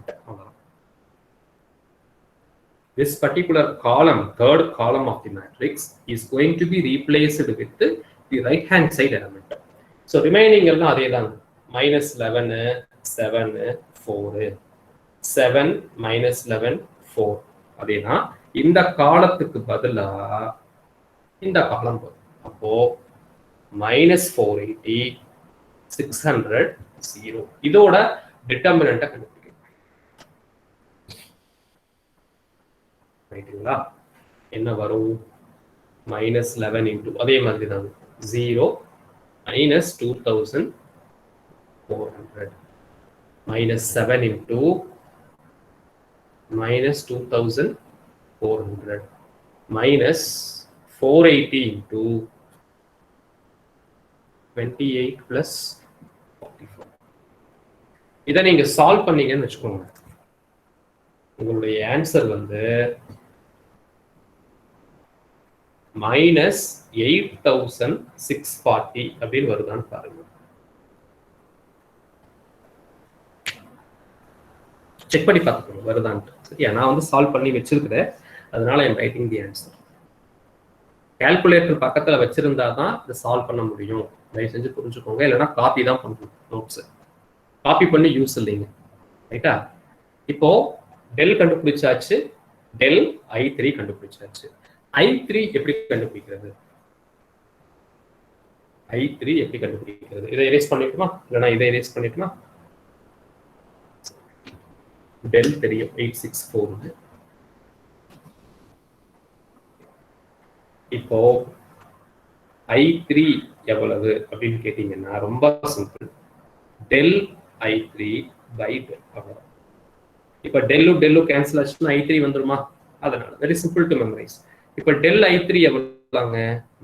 Speaker 1: This particular column, third column of the matrix, is going to be replaced with the right hand side element. So remaining எல்லாம் அதே தான், -11 7 4 7 -11 4 அதே தான். இந்த காலத்துக்கு பதிலா இந்த காலம் வரும். அப்போ -480 600 0 இதோட டிட்டர்மினன்ட்டை கண்டுபிடிக்கணும். ரைட்டுங்களா? என்ன வரும்? -11 into அதே மாதிரி தான் 0 -2400 -7 into -2400 -480 into 28 plus 44. இதை நீங்க சால்வ் பண்ணீங்கன்னு வச்சுக்கோங்க, உங்களுடைய ஆன்சர் வந்து -8640 அப்படின்னு வருதான்னு பாருங்க. செக் பண்ணி பார்த்துக்கோங்க வருதான்ட்டு. சரியா? நான் வந்து சால்வ் பண்ணி வச்சிருக்கிறேன், அதனால I am writing the answer. Calculator பக்கத்துல வச்சிருந்தா தான் இதை சால்வ் பண்ண முடியும். தயவு செஞ்சு புரிஞ்சுக்கோங்க, இல்லைன்னா காப்பி தான் பண்ணணும். நோட்ஸ் காப்பி பண்ணி யூஸ் இல்லைங்க, ரைட்டா? இப்போ டெல் கண்டுபிடிச்சாச்சு, டெல் I3 கண்டுபிடிச்சாச்சு. I3 எப்படி கண்டுபிடிக்கிறது? I3 எப்படி கண்டுபிடிக்கிறது? இதை எரேஸ் பண்ணிட்டுமா, இல்லைன்னா இதை எரேஸ் பண்ணிட்டுமா? டெல் தெரியும் 864. இப்போ I3 எவ்வளவு அப்படின்னு கேட்டீங்கன்னா ரொம்ப simple, del I3 by del அவ்வளவு. இப்போ டெல்லு கேன்சல் ஆச்சுன்னா I3 வந்துருமா? அதனால வெரி சிம்பிள் டு மெமரைஸ். இப்போ டெல் I3 எவ்வளவுங்க?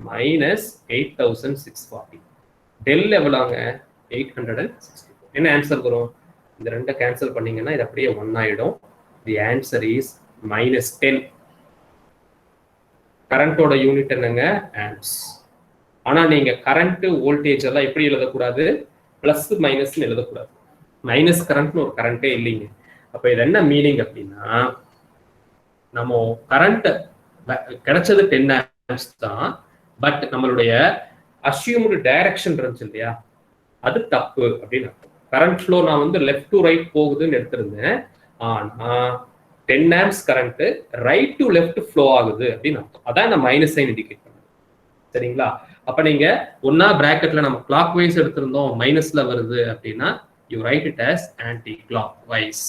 Speaker 1: -8640. டெல் எவ்வளவுங்க? 864. என்ன ஆன்சர் வரும்? இந்த ரெண்டை கேன்சல் பண்ணீங்கன்னா இது அப்படியே 1 ஆயிடும். The answer is -10. கரண்டோட யூனிட் என்னங்க? ஆம்ப்ஸ். ஆனா நீங்க கரண்ட் வோல்டேஜ் எல்லாம் எப்படி எழுதக்கூடாது? பிளஸ் மைனஸ்ன்னு எழுதக்கூடாது. மைனஸ் கரண்ட்னு ஒரு கரண்டே இல்லைங்க. அப்ப இது என்ன மீனிங் அப்படின்னா, நம்ம கரண்ட் கிடைச்சது 10 ஆம்ப்ஸ் தான், பட் நம்மளுடைய அஸ்யூம்டு டைரக்ஷன் இருந்துச்சு இல்லையா, அது தப்பு அப்படின்னு அர்த்தம். கரண்ட் ஃப்ளோ நான் வந்து லெஃப்ட் டு ரைட் போகுதுன்னு எடுத்திருந்தேன், ஆனா 10 amps current right to left flow ஆகுது அப்படின்னு அர்த்தம். அதான் இந்த மைனஸ் சைன் இண்டிகேட் பண்ணுது. சரிங்களா? அப்ப நீங்க ஒன்னா பிராக்கெட்ல நம்ம கிளாக் வைஸ் எடுத்திருந்தோம், மைனஸ்ல வருது அப்படின்னா you write it as anticlockwise.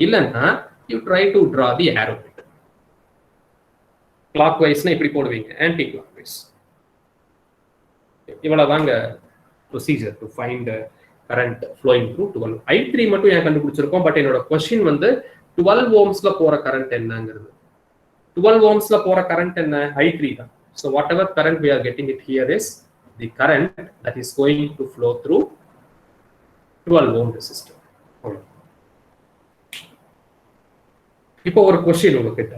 Speaker 1: இல்லைன்னா you try to draw the arrow. கிளாக் வைஸ்னா எப்படி போடுவீங்க? Anticlockwise. இவ்வளவுதாங்க procedure to find current flowing through 12. I3 மட்டும் ஏன் கண்டுபிடிச்சிருக்கோம், பட் என்னோட கொஸ்டின் வந்து 12 ஓம்ஸ்ல போற கரண்ட் என்னங்கிறது. 12 ohmsல போற கரண்ட் என்ன? I3 தான். So whatever current we are getting it here is the current that is going to flow through 12 ohm resistor. இப்போ ஒரு கொஸ்டின் உங்ககிட்ட,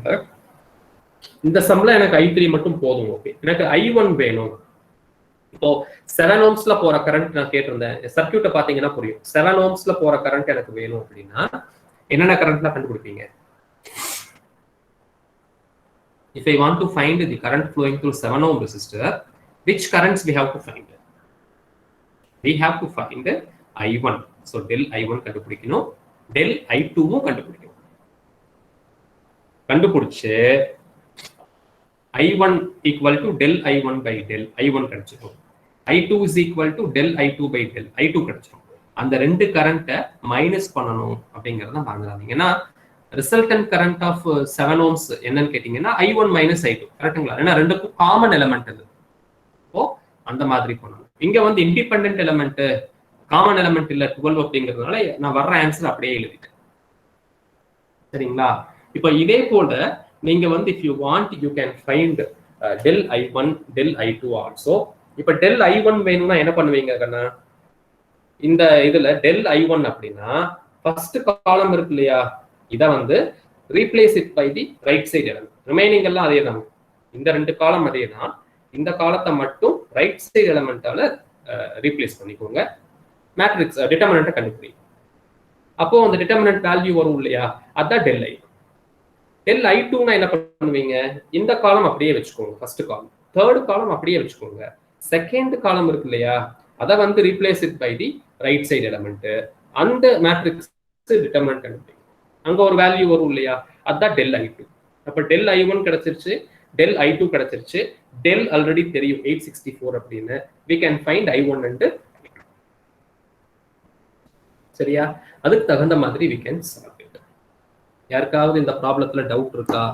Speaker 1: இந்த சம்ல எனக்கு I3 மட்டும் போதும், ஓகே, எனக்கு I1 வேணும். இப்போ 7 ohmsல போற கரண்ட் நான் கேட்டிருந்தேன். சர்க்யூட்டை பாத்தீங்கன்னா புரியும். 7 ohmsல போற கரண்ட் எனக்கு வேணும் அப்படின்னா என்னென்ன கரண்ட்லாம் கண்டுபிடிப்பீங்க? If I want to find the current flowing through 7 ohm resistor, which currents we have to find? We have to find I1. So del I1 கண்டுபிடிக்கணும், del I2 கண்டுபிடிக்கணும். கண்டுபிடிச்சு I1 equal to del I1 by del I1 கிடைச்சிடும். I2 is equal to del I2 by del I2 கிடைச்சிடும். அந்த ரெண்டு கரண்ட்டை minus பண்ணணும் அப்படிங்கறத மறந்துடாதீங்க. ஏன்னா ரிசல்டன்ட் கரண்ட் ஆஃப் 7 ohms என்னன்னு கேட்டீங்கன்னா I1 minus I2, கரெக்ட்டுங்களா? ஏன்னா ரெண்டுக்கும் காமன் எலிமெண்ட் அது. இப்போ அந்த மாதிரி பண்ணணும். இங்க வந்து இண்டிபெண்டன்ட் எலிமெண்ட், காமன் எலிமெண்ட் இல்ல 12 அப்படிங்கிறதுனால நான் வர்ற ஆன்சர் அப்படியே எழுதிட்டேன். சரிங்களா? இப்போ இதே போல நீங்க வந்து if you want you can find del I1 del I2 also. இப்போ del I1 வேணும்னா என்ன பண்ணுவீங்க கண்ணா? இந்த இதுல del I1 அப்படின்னா ஃபர்ஸ்ட் காலம் இருக்கு இல்லையா, இத வந்து replace it by the right side element. Remaining எல்லாம் அதே தான். இந்த ரெண்டு காலம் அதே தான். இந்த காலத்தை மட்டும் ரைட் சைடு எலிமெண்டால ரீப்ளேஸ் பண்ணிக்கோங்க. மேட்ரிக்ஸ் டிட்டர்மினன்ட்டை கண்டுபிடிங்க. அப்போ அந்த டிட்டர்மினன்ட் வேல்யூ வரும் இல்லையா, அதான் del I1. del I2னா என்ன பண்ணுவீங்க? இந்த காலம் அப்படியே வச்சுக்கோங்க, ஃபர்ஸ்ட் காலம். தேர்ட் காலம் அப்படியே வச்சுக்கோங்க. செகண்ட் காலம் இருக்கு இல்லையா, அதை வந்து replace it by the right side element. அந்த மேட்ரிக்ஸ் டிட்டர்மினன்ட் கண்டுபிடிங்க. அங்க ஒரு வேல்யூ வரும் இல்லையா, அதான் del I2. அப்ப del I1 கிடைச்சிருச்சு, del I2 கிடைச்சிருச்சு. del ஆல்ரெடி தெரியும் 864 அப்படின்னு. we can find I1 and I2. சரியா? அதுக்கு தகுந்த மாதிரி we can solve it. யாருக்காவது இந்த ப்ராப்ளத்துல டவுட் இருக்கா?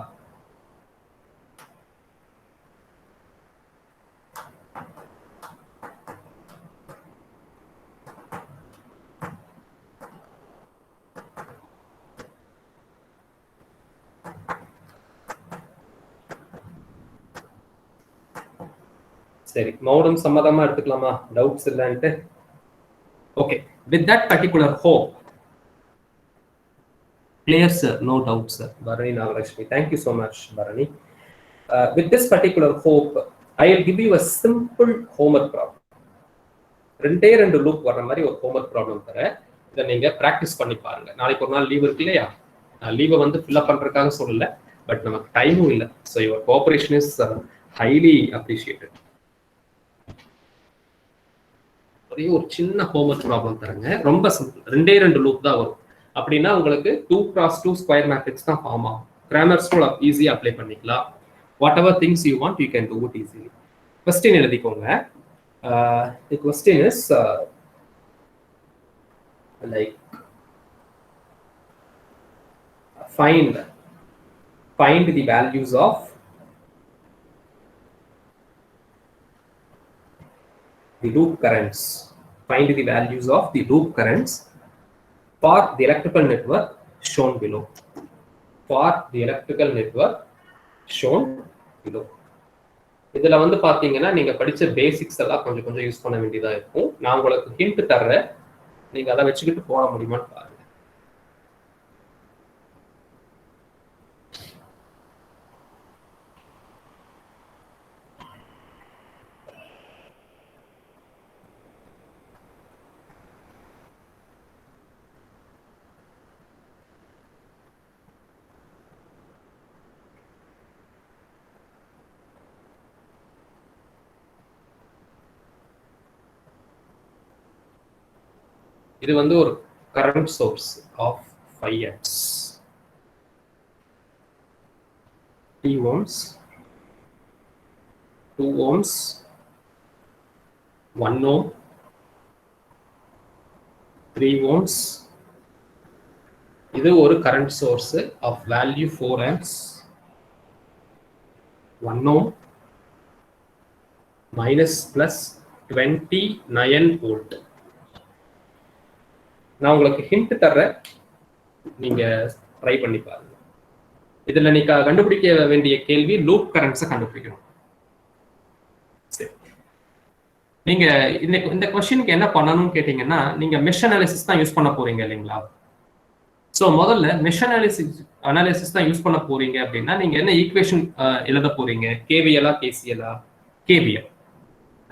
Speaker 1: சரி, மௌனம் சம்மதமா எடுத்துக்கலாமா? டவுட்ஸ் இல்லைன்ட்டு. Okay, with that particular hope, clear sir, no doubt sir. Bharani Nagarashmi, thank you so much Bharani. With this particular hope, I will give you a simple homework problem. ரெண்டு loop வர்ற மாதிரி ஒரு homework problem தரேன். இதை நீங்க practice பண்ணி பாருங்க. நாளைக்கு ஒரு நாள் லீவ் இருக்கு இல்லையா, லீவை வந்து ஃபில் அப் பண்றதுக்காக சொல்லல, பட் நமக்கு டைமும் இல்லை. So your cooperation is highly appreciated. ஒரே ஒரு சின்ன ஹோம்வொர்க் ப்ராப்ளம் தரங்க, ரொம்ப சிம்பிள். ரெண்டு லூப் தான் வரும். அப்படின்னா உங்களுக்கு 2x2 ஸ்கொயர் மேட்ரிக்ஸ் தான் ஃபார்ம் ஆகும். கிராமர்ஸ் ரூல் ஈஸியா அப்ளை பண்ணிக்கலாம். What ever things you want you can to it easily. Question எழுதிக்கோங்க. the question is like find the values of the loop currents. Find the values of the loop currents for the electrical network shown below. For the electrical network shown below. இதுல வந்து பாத்தீங்கன்னா நீங்க படிச்ச basics எல்லாம் கொஞ்சம் use பண்ண வேண்டியதா இருக்கும். நான் உங்களுக்கு ஹிண்ட் தர்றேன், நீங்க அதை வச்சுக்கிட்டு போட முடியுமான்னு பாருங்க. இது வந்து ஒரு current source of 5 amps 3 ohms 2 ohms 1 ohm 3 ohms. இது ஒரு current source of value 4 amps 1 ohm minus plus 29 volt. நான் உங்களுக்கு ஹிண்ட் தர்றேன், நீங்க ட்ரை பண்ணி பாருங்க. இதுல நீங்க கண்டுபிடிக்க வேண்டிய கேள்வி லூப் கரண்ட்ஸை கண்டுபிடிக்கணும். சரி, நீங்க இந்த கொஸ்டினுக்கு என்ன பண்ணணும்னு கேட்டீங்கன்னா, நீங்க மெஷ் அனாலிசிஸ் தான் யூஸ் பண்ண போறீங்க இல்லைங்களா? ஸோ முதல்ல மெஷ் அனாலிசிஸ் தான் யூஸ் பண்ண போறீங்க அப்படின்னா நீங்க என்ன ஈக்குவேஷன் எழுத போறீங்க? கேவிஎலா கேசிஎலா? கேவிஎல்,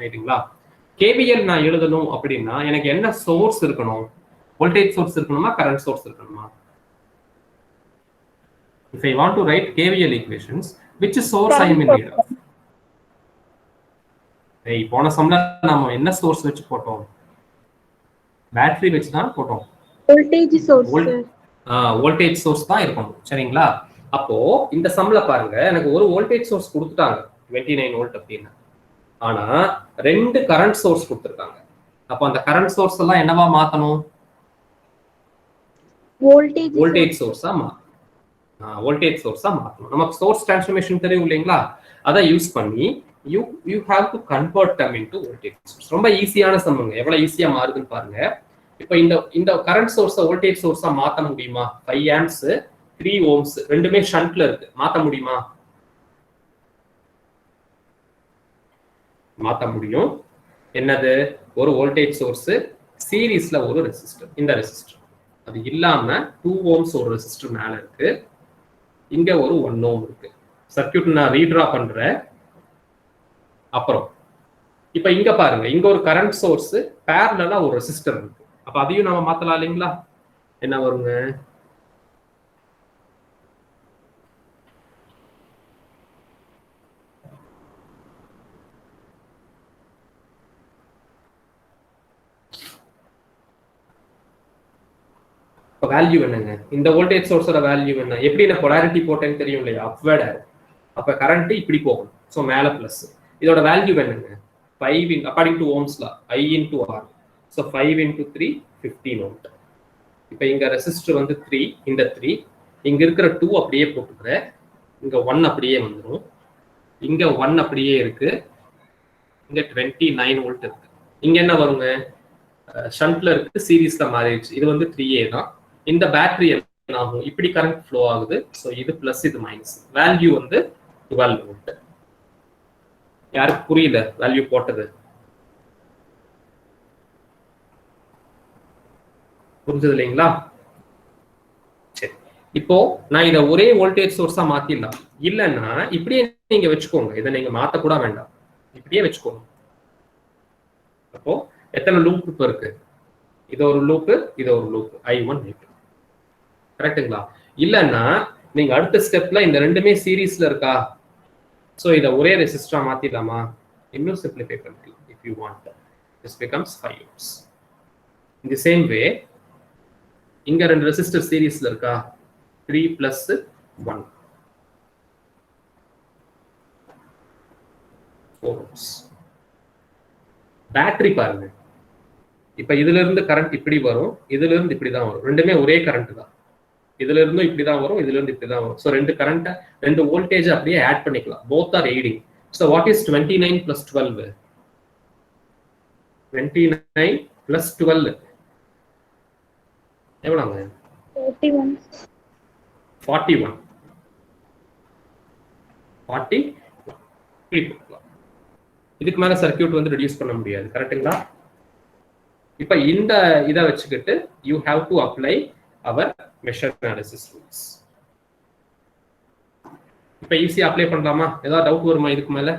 Speaker 1: ரைட்டுங்களா? கேவிஎல் நான் எழுதணும் அப்படின்னா எனக்கு என்ன சோர்ஸ் இருக்கணும்? வோல்டேஜ் சோர்ஸ் இருக்கணுமா, கரண்ட் சோர்ஸ் இருக்கணுமா? If I want to write KVL equations, which source I am in need of? Hey, போன சம்ல நாம என்ன சோர்ஸ் வெச்சு போட்டோம்? பேட்டரி வெச்சு தான் போட்டோம்.
Speaker 4: Voltage source.
Speaker 1: வோல்டேஜ் சோர்ஸ் தான் இருக்கணும், சரிங்களா? அப்போ இந்த சம்ல பாருங்க, எனக்கு ஒரு வோல்டேஜ் சோர்ஸ் கொடுத்துட்டாங்க 29 வோல்ட் அப்படின்னு. ஆனா ரெண்டு கரண்ட் சோர்ஸ் கொடுத்திருக்காங்க. அப்ப அந்த கரண்ட் சோர்ஸ் எல்லாம் என்னவா மாத்தணும்? வோல்டேஜ் சோர்ஸா மாத்தணும். நமக்கு சோர்ஸ் டிரான்ஸ்ஃபர்மேஷன் தெரியும் இல்லைங்களா? அதை யூஸ் பண்ணி you have to convert them into voltage source. ரொம்ப ஈஸியான சம்முங்க, எவ்வளவு ஈஸியா மாறுதுன்னு பாருங்க. இப்போ இந்த கரண்ட் சோர்ஸை வோல்டேஜ் சோர்ஸா மாத்த முடியுமா? 5 amps 3 ohms ரெண்டுமே ஷண்ட்ல இருக்கு, மாத்த முடியுமா? மாத்த முடியும். என்னது? ஒரு வோல்டேஜ் சோர்ஸ், சீரீஸ்ல ஒரு ரெசிஸ்டர், இந்த ரெசிஸ்டர். அது இல்லாம 2 ohms ஒரு ரெசிஸ்டர் மேல இருக்கு, இங்க ஒரு 1 ohm இருக்கு. சர்க்யூட் நான் ரீட்ரா பண்றேன். அப்புறம் இப்ப இங்க பாருங்க, இங்க ஒரு கரண்ட் சோர்ஸ், பேரலலா ஒரு ரெசிஸ்டர் இருக்கு. அப்ப அதையும் நாம மாத்தலாம் இல்லைங்களா? என்ன வருங்க? வேல்யூ என்னங்க? இந்த வோல்டேஜ் சோர்ஸோட வேல்யூ என்ன? எப்படி நான் பொலாரிட்டி போட்டேன்னு தெரியும் இல்லையா? அப்வர்ட் ஆகும். அப்ப கரண்ட் இப்படி போகும், ஸோ மேல பிளஸ். இதோட வேல்யூ என்னங்க? 5 அக்கார்டிங் டு ஓம்ஸ்ல I into R. So 5 into 3 15 volt. இப்போ இங்க ரெசிஸ்டர் வந்து 3, இந்த 3 இங்க இருக்கிற 2 அப்படியே போட்டுக்கிறேன், இங்க 1 அப்படியே வந்துடும், இங்க 1 அப்படியே இருக்கு, இங்க 29 வோல்ட் இருக்கு. இங்க என்ன வருங்க? ஷண்ட்ல இருக்கு, சீரீஸ்ல மாறிடுச்சு. இது வந்து 3A தான். இந்த பேட்டரி என்ன ஆகும்? இப்படி கரண்ட் ஃப்ளோ ஆகுது. ஸோ இது பிளஸ், இது மைனஸ். வேல்யூ வந்து 12 வோல்ட். யாருக்கு புரியல வேல்யூ போட்டது? புரிஞ்சது இல்லைங்களா? சரி, இப்போ நான் இதை ஒரே வோல்டேஜ் சோர்ஸா மாத்திடலாம். இல்லைன்னா இப்படியே நீங்க வச்சுக்கோங்க, இதை நீங்க மாத்த கூட வேண்டாம், இப்படியே வச்சுக்கோங்க. அப்போ எத்தனை லூப் இப்போ இருக்கு? இது ஒரு லூப்பு, இது ஒரு லூப், I1 I2, கரெக்டுங்களா? இல்லைன்னா நீங்க அடுத்த ஸ்டெப்ல இந்த ரெண்டுமே சீரீஸ்ல இருக்கா, ஸோ இதை ஒரே ரெசிஸ்டரா மாத்திடலாமா? இன்னும் சிம்பிளிஃபை பண்ணிக்கலாம். If you want, this becomes 5 ohms. In the same way, இங்க ரெண்டு ரெசிஸ்டர் சீரீஸ்ல இருக்கா, 3 plus 1 4 ohms. பேட்டரி பாருங்க, இப்ப இதுல இருந்து கரண்ட் இப்படி வரும், இதுல இருந்து இப்படிதான் வரும், ரெண்டுமே ஒரே கரண்ட் தான். இதுல இருந்தும் இப்படிதான் வரும், இதுல இருந்து இப்படிதான் வரும். ஸோ ரெண்டு கரண்ட், ரெண்டு வோல்டேஜ் அப்படியே ஆட் பண்ணிக்கலாம். Both are aiding. So what is 29 plus 12? 29 plus 12 எவ்வளவுங்க? 41. 40. இதுக்கு மேல சர்க்யூட் வந்து ரெடியூஸ் பண்ண முடியாது, கரெக்ட்டுங்களா? இப்ப இந்த இதை வச்சுக்கிட்டு you have to apply our mesh analysis rules. இப்ப ஈஸியா அப்ளை பண்ணலாமா? ஏதாவது டவுட் வருமா இதுக்கு மேல?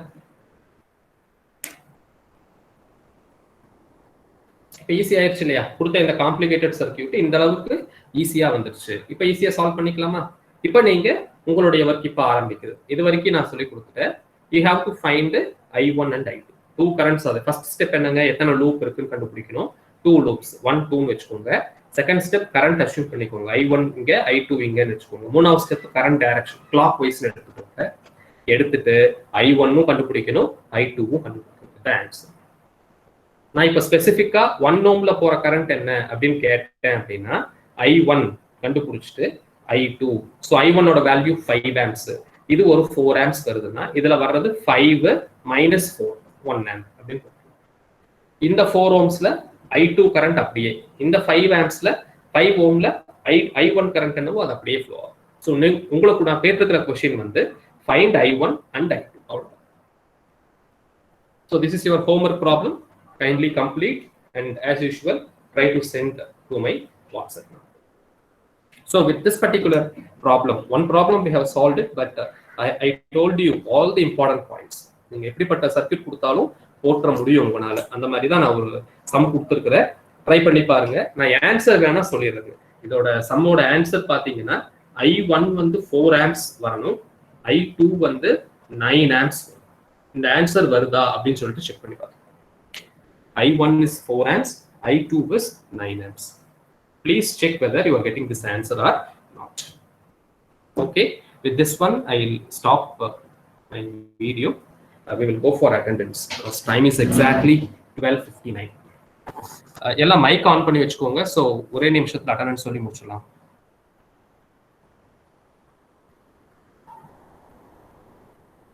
Speaker 1: இப்ப ஈஸி ஆயிடுச்சு இல்லையா? கொடுத்த இந்த காம்ப்ளிகேட்டட் சர்க்யூட் இந்த அளவுக்கு ஈஸியா வந்துருச்சு. இப்ப ஈஸியா சால்வ் பண்ணிக்கலாமா? இப்ப நீங்க உங்களுடைய ஒர்க் இப்ப ஆரம்பிக்குது. இது வரைக்கும் நான் சொல்லி கொடுத்துட்டேன். You have to find I1 and I2, 2 currents. அது ஃபர்ஸ்ட் ஸ்டெப் என்னங்க? எத்தனை லூப் இருக்குன்னு கண்டுபிடிக்கணும். 2 loops 1 2 வெச்சுக்கோங்க. செகண்ட் ஸ்டெப் கரண்ட் அஸ்யூம் பண்ணிக்கோங்க. I1 இங்க I2 இங்கன்னு வெச்சுக்கோங்க. மூணாவது ஸ்டெப் கரண்ட் டைரக்ஷன் கிளாக் வைஸ்ல எடுத்துக்கோங்க. எடுத்துட்டு I1 கண்டுபிடிக்கணும், I2 கண்டுபிடிக்கணும். ஆன்சர். நான் இப்ப ஸ்பெசிஃபிக்கா 1 ohmல போற கரண்ட் என்ன அப்படின்னு கேட்டேன் அப்படின்னா I1 கண்டுபிடிச்சிட்டு I2. ஸோ I1 ஓட வேல்யூ 5 amps. இது ஒரு 4 amps வருதுன்னா இதுல வர்றது 5 minus 4 1 amp அப்படின்னு. இந்த 4 ohmsல I2 கரண்ட் அப்படியே, இந்த 5 ampsல 5 ohmல I1 கரண்ட் என்னவோ அது அப்படியே ஃப்ளோ ஆகும். ஸோ உங்களுக்கு நான் கேட்டிருக்கிற கொஸ்டின் வந்து find I1 and I2. அவ்வளவுதான். So this is your homework problem. Kindly complete and as usual try to send to my WhatsApp number. So with this particular problem, one problem we have solved it, but I told you all the important points. நீங்க எப்படிப்பட்ட circuit கொடுத்தாலும் போற்ற முடியும் உங்களால. அந்த மாதிரி தான் நான் ஒரு சம் கொடுத்துருக்கிறேன். ட்ரை பண்ணி பாருங்க. நான் ஆன்சர் வேணா சொல்லிடுறேங்க. இதோட சம்மோட ஆன்சர் பாத்தீங்கன்னா I1 வந்து 4 amps வரணும், I2 வந்து 9 amps. இந்த ஆன்சர் வருதா அப்படின்னு சொல்லிட்டு செக் பண்ணி பாருங்க. I1 is 4 amps, I2 is 9 amps. Please check whether you are getting this answer or not. Okay, with this one I'll stop my video. We will go for attendance. Time is exactly 12:59. எல்லாம் mic on பண்ணி வச்சுக்கோங்க. So ஒரே நிமிஷத்துல attendance சொல்லி முடிச்சிடலாம்.